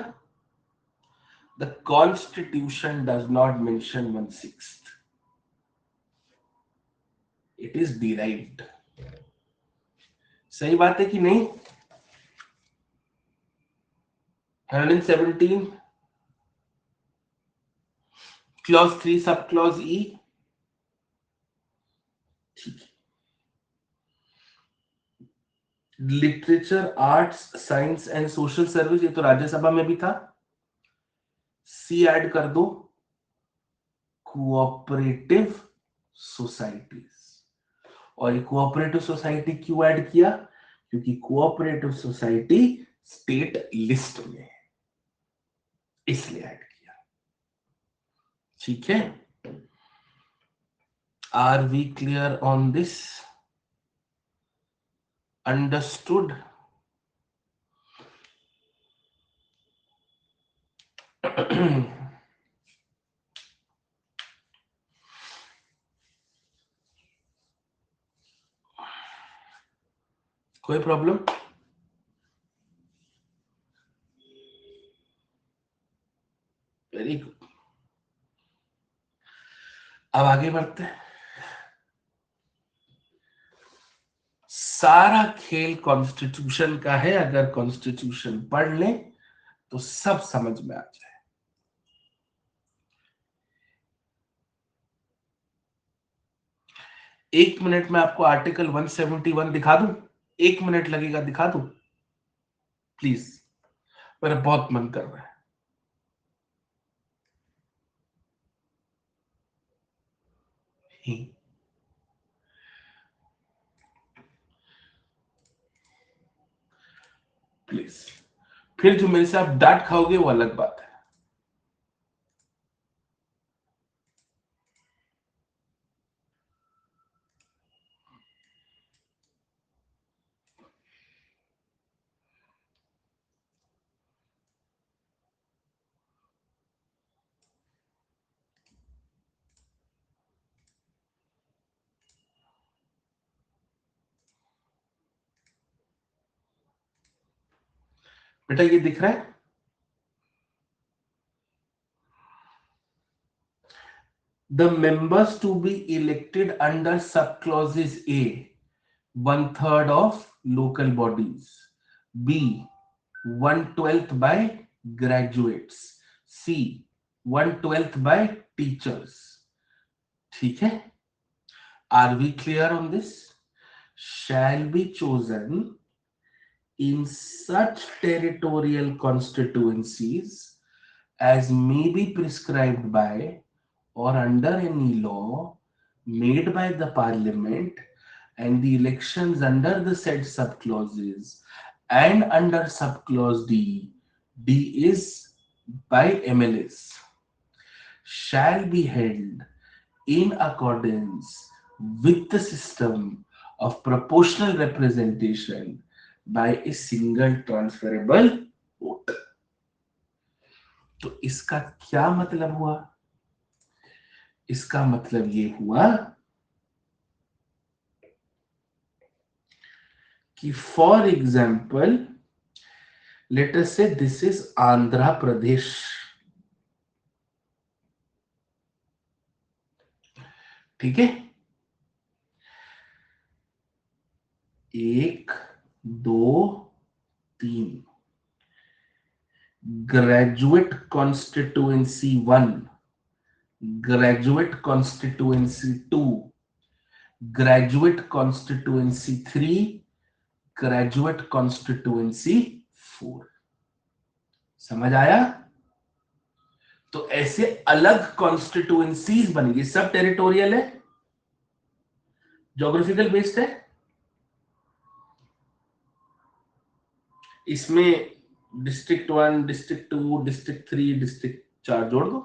The constitution does not mention 1/6, it is derived. सही बात है कि नहीं? 117 क्लॉज 3 सब क्लॉज ई। ठीक है, literature, arts, science and social service, ये तो राज्यसभा में भी था। सी ऐड कर दो, कोऑपरेटिव सोसाइटीज। और ये कोऑपरेटिव सोसाइटी क्यों ऐड किया? क्योंकि कोऑपरेटिव सोसाइटी स्टेट लिस्ट में है, इसलिए ऐड किया। ठीक है, are we clear on this? Understood? कोई प्रॉब्लम? Very good. अब आगे बढ़ते हैं। सारा खेल कॉन्स्टिट्यूशन का है, अगर कॉन्स्टिट्यूशन पढ़ ले तो सब समझ में आ जाए। एक मिनट में आपको आर्टिकल 171 दिखा दूं? 1 मिनट लगेगा, दिखा दूं प्लीज? मेरा बहुत मन कर रहा है। प्लीज, फिर जो मेरे से आप डांट खाओगे वो अलग बात है। बेटा ये दिख रहा है? The members to be elected under subclauses A, 1/3 of local bodies. B, 1/12 by graduates. C, 1/12 by teachers. ठीक है? Are we clear on this? Shall be chosen in such territorial constituencies as may be prescribed by or under any law made by the parliament, and the elections under the said subclauses and under subclause D, D is by MLS, shall be held in accordance with the system of proportional representation by a single transferable vote. तो इसका क्या मतलब हुआ? इसका मतलब ये हुआ कि फॉर एग्जाम्पल लेट अस से दिस इज आंध्र प्रदेश। ठीक है, 1, 2, 3, graduate constituency 1, graduate constituency 2, graduate constituency 3, graduate constituency 4। समझ आया? तो ऐसे अलग कॉन्स्टिट्यूएंसीज बनेगी, सब टेरिटोरियल है, ज्योग्राफिकल बेस्ड है। इसमें डिस्ट्रिक्ट 1, डिस्ट्रिक्ट 2, डिस्ट्रिक्ट 3, डिस्ट्रिक्ट 4 जोड़ दो,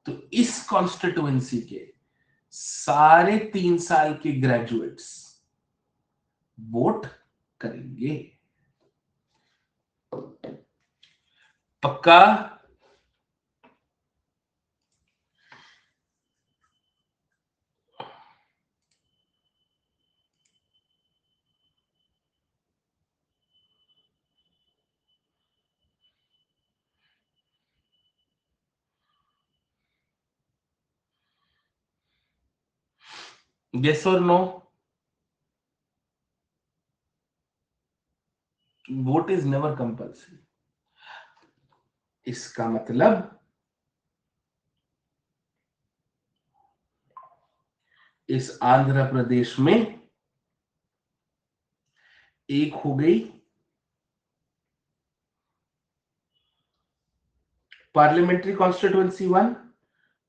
तो इस कॉन्स्टिट्यूएंसी के सारे 3 साल के ग्रेजुएट्स वोट करेंगे। पक्का? यस और no? Vote is never compulsory. इसका मतलब इस आंध्र प्रदेश में एक हो गई parliamentary constituency 1,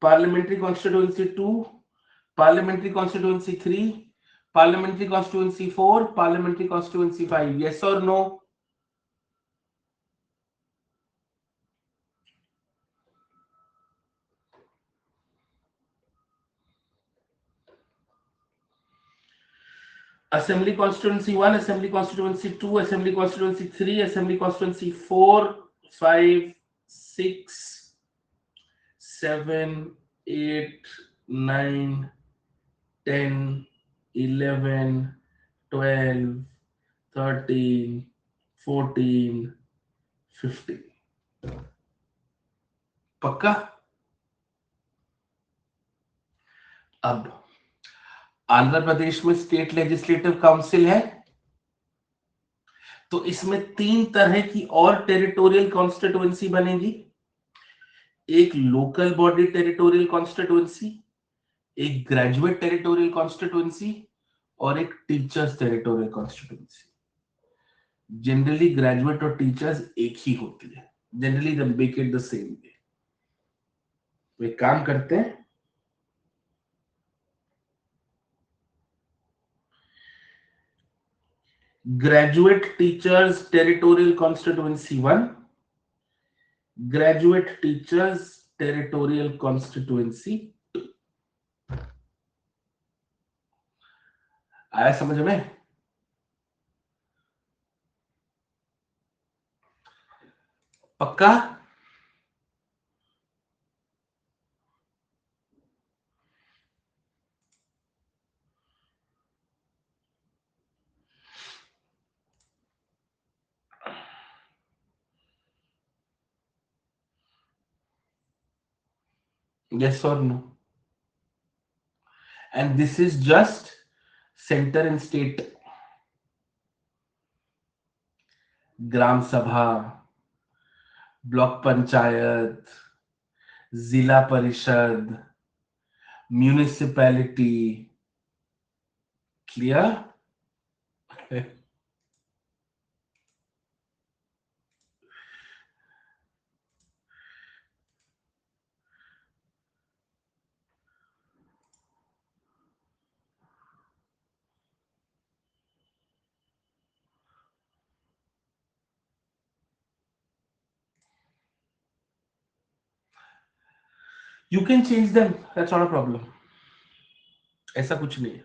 parliamentary constituency 2, parliamentary constituency 3, parliamentary constituency 4, parliamentary constituency 5. Yes or no? Assembly constituency 1, assembly constituency 2, assembly constituency 3, assembly constituency 4, 5, 6, 7, 8, 9, 10, 11, 12, 13, 14, 15. पक्का? अब आंध्र प्रदेश में स्टेट लेजिस्लेटिव काउंसिल है, तो इसमें 3 तरह की और टेरिटोरियल कॉन्स्टिट्यूएंसी बनेगी. एक लोकल बॉडी टेरिटोरियल कॉन्स्टिट्यूएंसी, एक ग्रेजुएट टेरिटोरियल कॉन्स्टिट्यूएंसी और एक teachers territorial constituency. Generally graduate और टीचर्स एक ही होती है, generally they make it the same way. तो एक काम करते हैं, graduate teachers territorial constituency 1, graduate teachers territorial constituency 2. आया समझ में? पक्का? Yes or no? And this is just center and state. ग्राम सभा, ब्लॉक पंचायत, जिला परिषद, municipality. Clear? You can change them, that's not a problem. ऐसा कुछ नहीं है.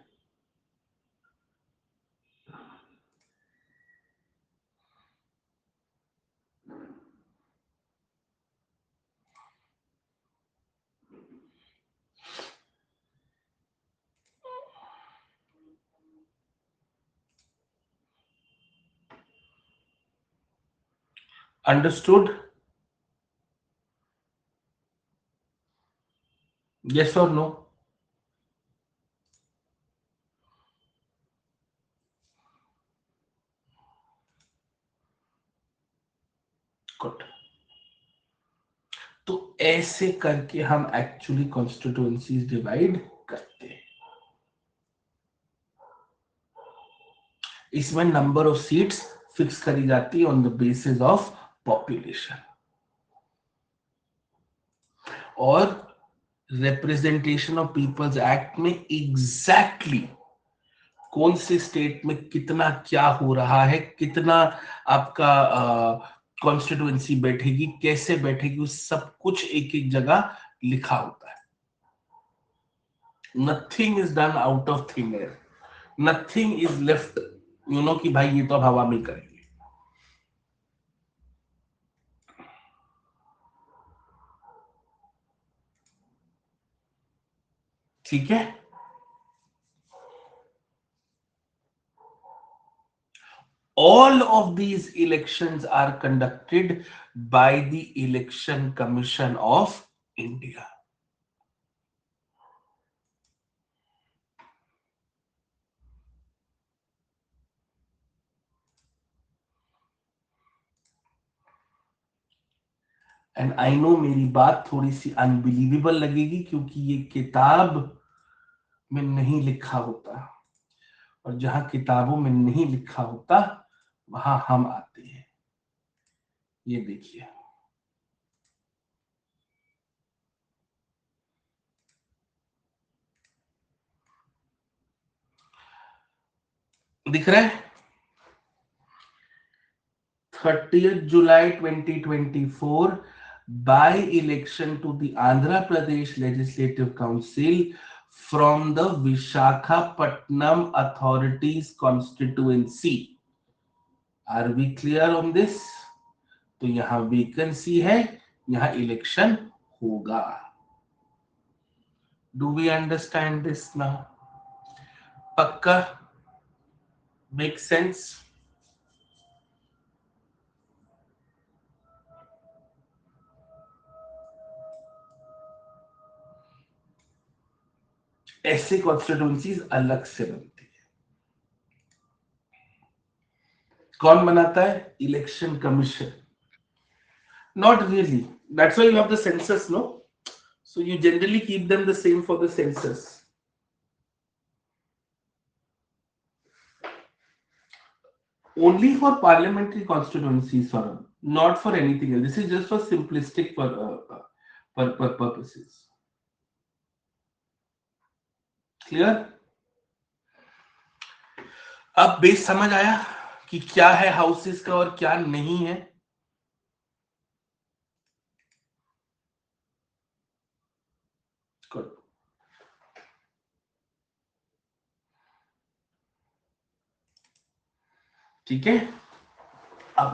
Understood? Yes or no? Good. तो ऐसे करके हम एक्चुअली कॉन्स्टिट्यूएंसीज डिवाइड करते हैं. इसमें नंबर ऑफ सीट्स फिक्स करी जाती है on the basis of population, और रिप्रेजेंटेशन ऑफ पीपल्स एक्ट में एग्जैक्टली कौन से स्टेट में कितना क्या हो रहा है, कितना आपका कॉन्स्टिट्यूएंसी बैठेगी, कैसे बैठेगी, उस सब कुछ एक एक जगह लिखा होता है. Nothing is done out of thin air, nothing is left कि भाई ये तो अब हवा में करेंगे. ठीक है? All of these elections are conducted by the Election Commission of India. And I know मेरी बात थोड़ी सी अनबिलीवेबल लगेगी, क्योंकि ये किताब में नहीं लिखा होता, और जहां किताबों में नहीं लिखा होता वहां हम आते हैं। ये देखिए, दिख रहा है? 30th July 2024, by election to the Andhra Pradesh Legislative Council from the Vishakhapatnam Authorities constituency. Are we clear on this? तो यहां वेकेंसी है, यहां इलेक्शन होगा। Do we understand this now? पक्का? Make sense? ऐसे कॉन्स्टिट्यूंसीज अलग से बनती है। कौन बनाता है? Election commission. Not really. That's why you have the census, no? So you generally keep them the same for the census. Only for parliamentary constituencies, Saurabh. Not for anything else. This is just for simplistic purposes. Clear? अब बेस समझ आया कि क्या है हाउसेस का और क्या नहीं है? Good. ठीक है, अब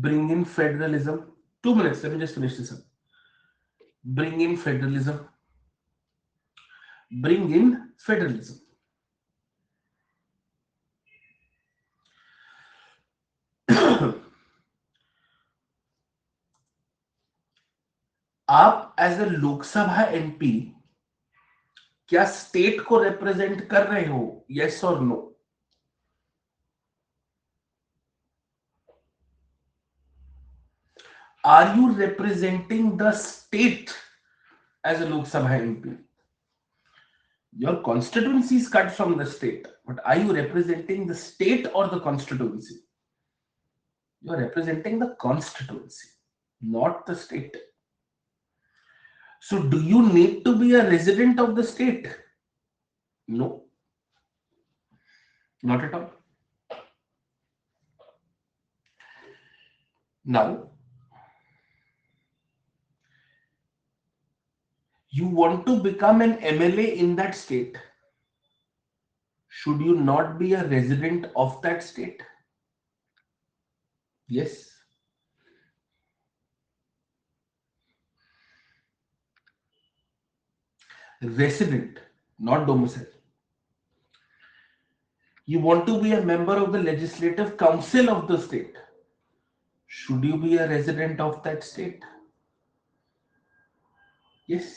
bring in federalism. 2 minutes, let me just finish this up. Bring in federalism. Bring in federalism. आप एज अ लोकसभा एमपी क्या स्टेट को रिप्रेजेंट कर रहे हो? यस और no? Are you representing the state as a Lok Sabha MP? Your constituency is cut from the state, but are you representing the state or the constituency? You are representing the constituency, not the state. So do you need to be a resident of the state? No, not at all. Now, you want to become an MLA in that state. Should you not be a resident of that state? Yes. Resident, not domicile. You want to be a member of the legislative council of the state. Should you be a resident of that state? Yes.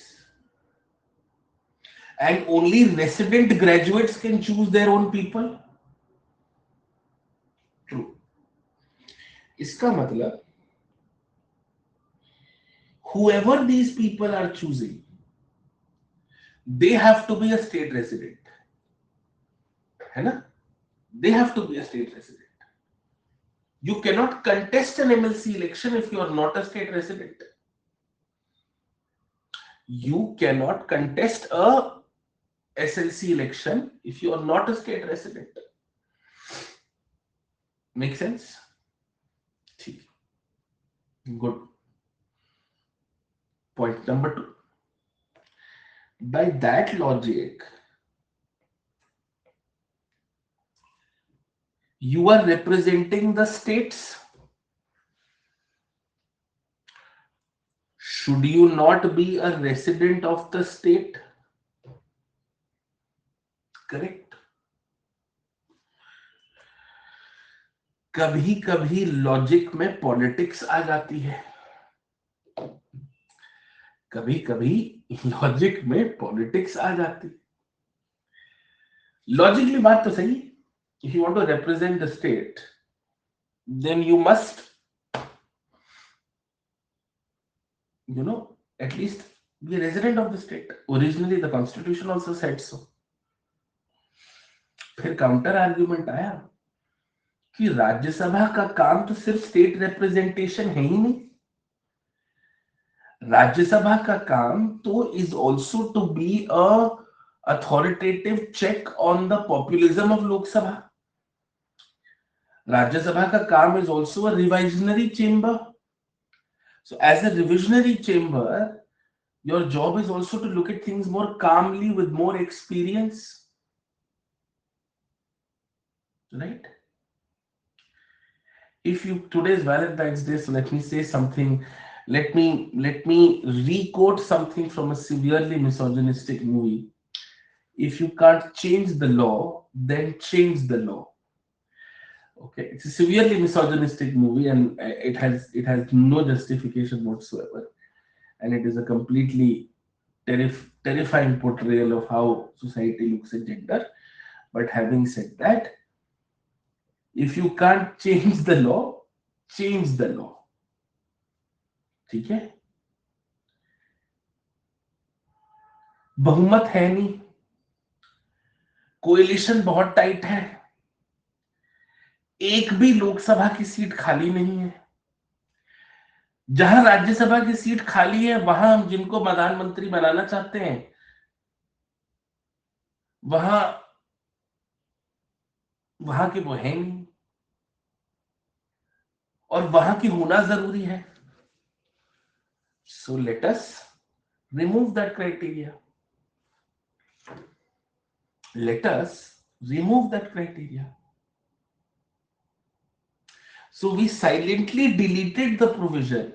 And only resident graduates can choose their own people? True. इसका मतलब whoever these people are choosing, they have to be a state resident. है ना? They have to be a state resident. You cannot contest an MLC election if you are not a state resident. You cannot contest a SLC election if you are not a state resident. Make sense? Good. Point number 2. By that logic, you are representing the states. Should you not be a resident of the state? Correct. कभी कभी लॉजिक में पॉलिटिक्स आ जाती है, कभी कभी लॉजिक में पॉलिटिक्स आ जाती है। लॉजिकली बात तो सही, if you want to represent the state then you must at least be a resident of the state. Originally the constitution also said so. फिर काउंटर आर्ग्यूमेंट आया कि राज्यसभा का काम तो सिर्फ स्टेट रिप्रेजेंटेशन है ही नहीं, राज्यसभा का काम तो is also to be a authoritative check on the populism of Lok Sabha. Rajya Sabha का काम is also a revisionary chamber. So as a revisionary chamber, your job is also to look at things more calmly with more experience, right? If you today's Valentine's Day, so let me say something. Let me re-quote something from a severely misogynistic movie. If you can't change the law, then change the law. Okay, it's a severely misogynistic movie, and it has no justification whatsoever, and it is a completely terrifying portrayal of how society looks at gender. But having said that, if you can't change the law, change the law. ठीक है, बहुमत है नहीं, कोएलिशन बहुत टाइट है, एक भी लोकसभा की सीट खाली नहीं है। जहां राज्यसभा की सीट खाली है, वहां हम जिनको प्रधानमंत्री बनाना चाहते हैं, वहां वहां के वो है नहीं, और वहां की होना जरूरी है। So let us remove that criteria, let us remove that criteria. So we silently deleted the provision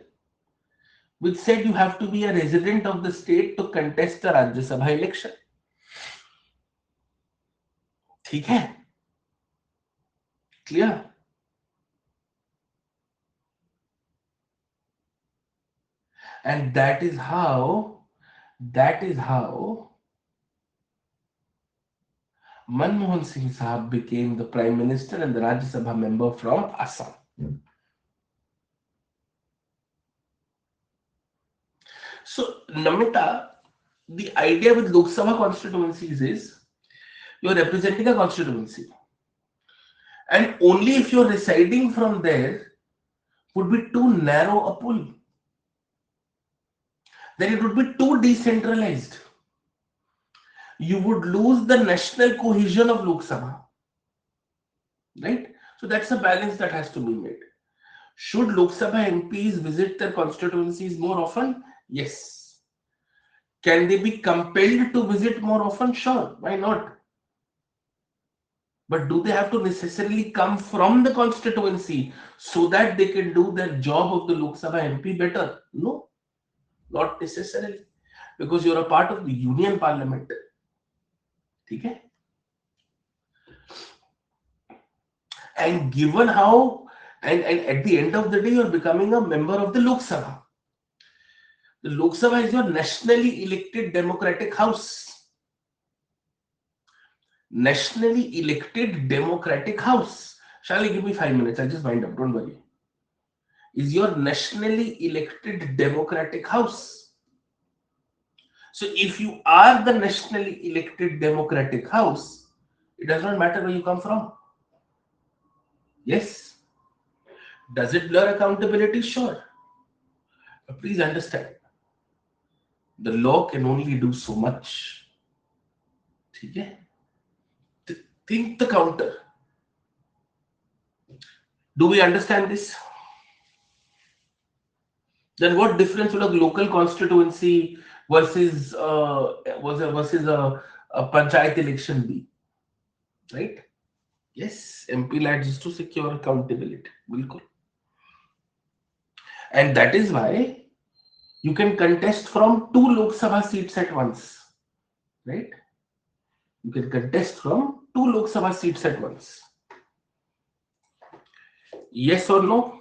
which said you have to be a resident of the state to contest the Rajya Sabha election. ठीक है, clear? And that is how Manmohan Singh Sahab became the Prime Minister and the Rajya Sabha member from Assam. So, Namita, the idea with Lok Sabha constituencies is you're representing a constituency, and only if you're residing from there would be too narrow a pool. Then it would be too decentralized. You would lose the national cohesion of Lok Sabha, right? So that's a balance that has to be made. Should Lok Sabha MPs visit their constituencies more often? Yes. Can they be compelled to visit more often? Sure, why not? But do they have to necessarily come from the constituency so that they can do their job of the Lok Sabha MP better? No, not necessarily, because you're a part of the union parliament. ठीक है? And given how, and at the end of the day, you're becoming a member of the Lok Sabha. The Lok Sabha is your nationally elected democratic house. Nationally elected democratic house. Shall I give me 5 minutes? I'll just wind up. Don't worry. Is your nationally elected democratic house. So if you are the nationally elected democratic house, it does not matter where you come from. Yes. Does it blur accountability? Sure. But please understand, the law can only do so much. ठीक है? Think the counter. Do we understand this? Then what difference will a local constituency versus a panchayat election be? Right? Yes, MP lads is to secure accountability. बिल्कुल. And that is why you can contest from 2 Lok Sabha seats at once. Right? You can contest from 2 Lok Sabha seats at once. Yes or no?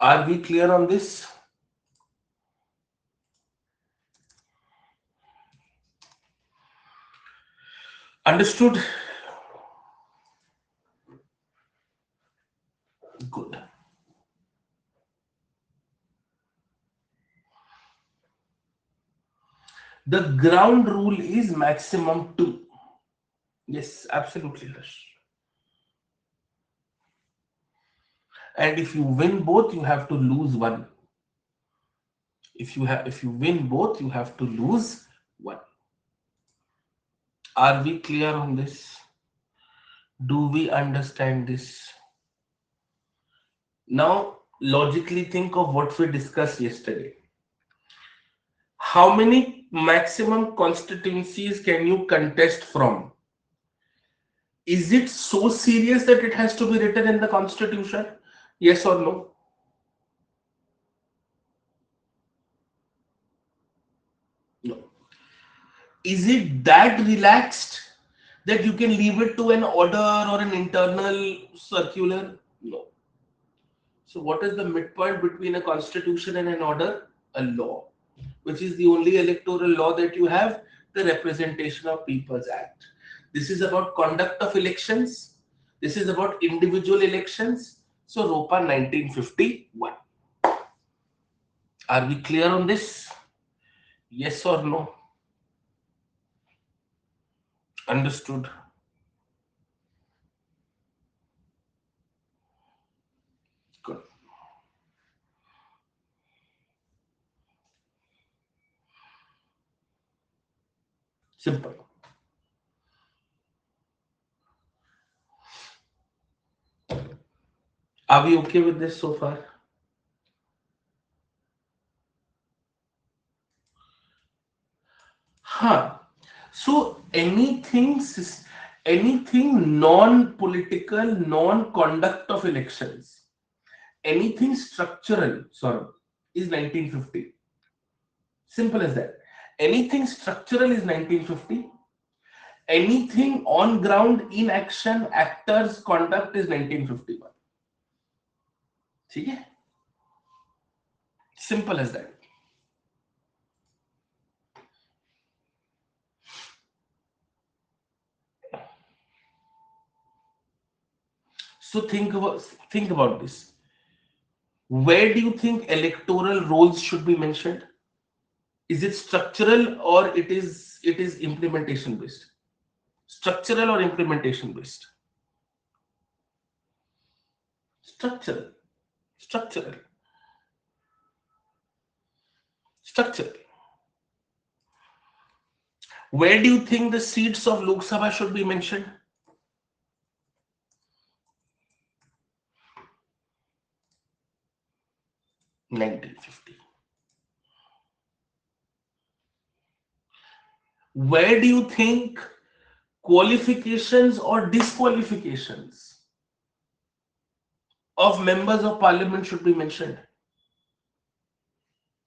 Are we clear on this? Understood? Good. The ground rule is maximum 2. Yes, absolutely, Harsh. And if you win both, you have to lose one. If you win both, you have to lose one. Are we clear on this? Do we understand this? Now, logically think of what we discussed yesterday. How many maximum constituencies can you contest from? Is it so serious that it has to be written in the constitution? Yes or no? No. Is it that relaxed that you can leave it to an order or an internal circular? No. So, what is the midpoint between a constitution and an order? A law, which is the only electoral law that you have, the Representation of People's Act. This is about conduct of elections. This is about individual elections. So, ROPA 1951. Are we clear on this? Yes or no? Understood. Good. Simple. Are we okay with this so far? Huh. So anything non-political, non-conduct of elections, anything structural, sorry, is 1950. Simple as that. Anything structural is 1950. Anything on ground, in action, actors, conduct is 1951. ठीक है? Simple as that. So think about this. Where do you think electoral roles should be mentioned? Is it structural or it is implementation based? Structural or implementation based? Structural. Structural. Structural. Where do you think the seats of Lok Sabha should be mentioned? 1950. Where do you think qualifications or disqualifications of members of parliament should be mentioned?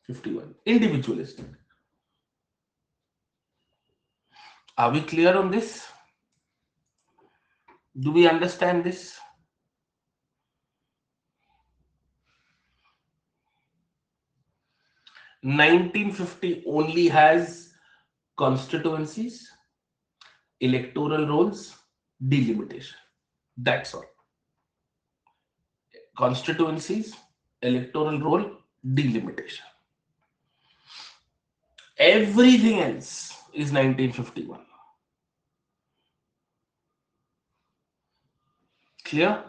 51. Individualistic. Are we clear on this? Do we understand this? (1950) only has constituencies, electoral rolls, delimitation. That's all. Constituencies, electoral roll, delimitation. Everything else is 1951. Clear?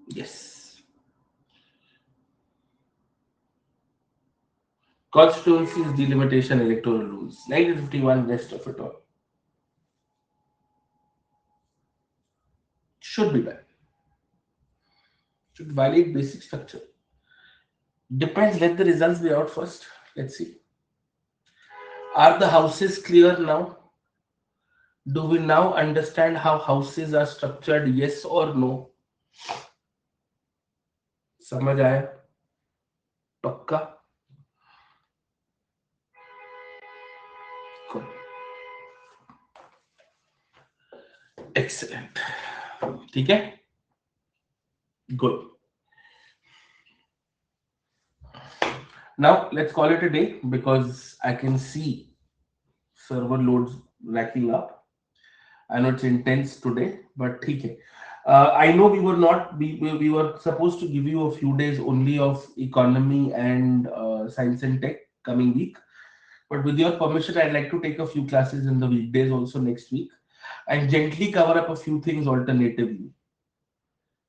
Yes. Constituencies, delimitation, electoral rules. 1951, rest of it all. Should be banned. Should violate basic structure. Depends, let the results be out first. Let's see. Are the houses clear now? Do we now understand how houses are structured? Yes or no? समझ आया? पक्का? Good. Excellent. ठीक है? Good. Now let's call it a day because I can see server loads racking up. I know it's intense today, but okay. I know we were not we were supposed to give you a few days only of economy and science and tech coming week. But with your permission, I'd like to take a few classes in the weekdays also next week and gently cover up a few things alternatively.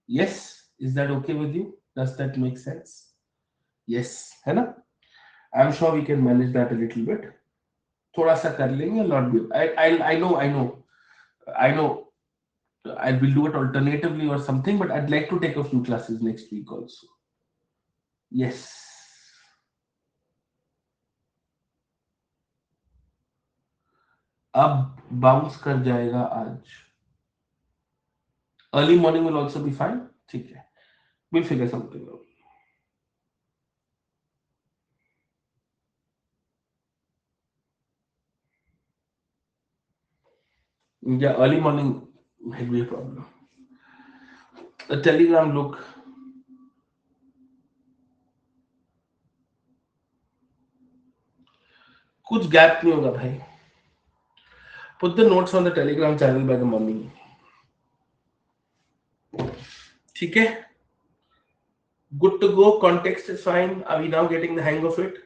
Yes, is that okay with you? Does that make sense? Yes, है ना? I'm sure we can manage that a little bit. थोड़ा सा कर लेंगे, not be. I know. I will do it alternatively or something, but I'd like to take a few classes next week also. Yes. अब बाउंस कर जाएगा आज. Early morning will also be fine. ठीक है. We'll figure something out. Yeah, early morning might be a problem. The Telegram look. कुछ गैप नहीं होगा भाई. Put the notes on the Telegram channel by the mummy. ठीक है. Good to go. Context is fine. Are we now getting the hang of it?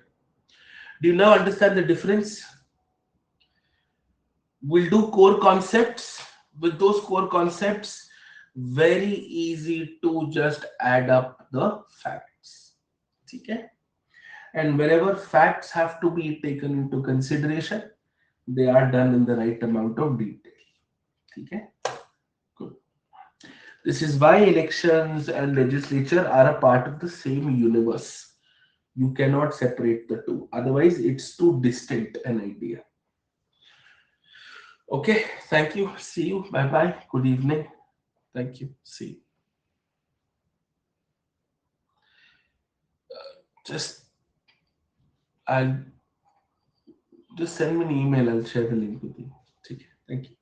Do you now understand the difference? We'll do core concepts. With those core concepts, very easy to just add up the facts. Okay? And wherever facts have to be taken into consideration, they are done in the right amount of detail. Okay? Good. This is why elections and legislature are a part of the same universe. You cannot separate the two. Otherwise, it's too distant an idea. Okay, thank you. See you. Bye bye. Good evening. Thank you. See you. Just I'll just send me an email. I'll share the link with you. Okay. Thank you.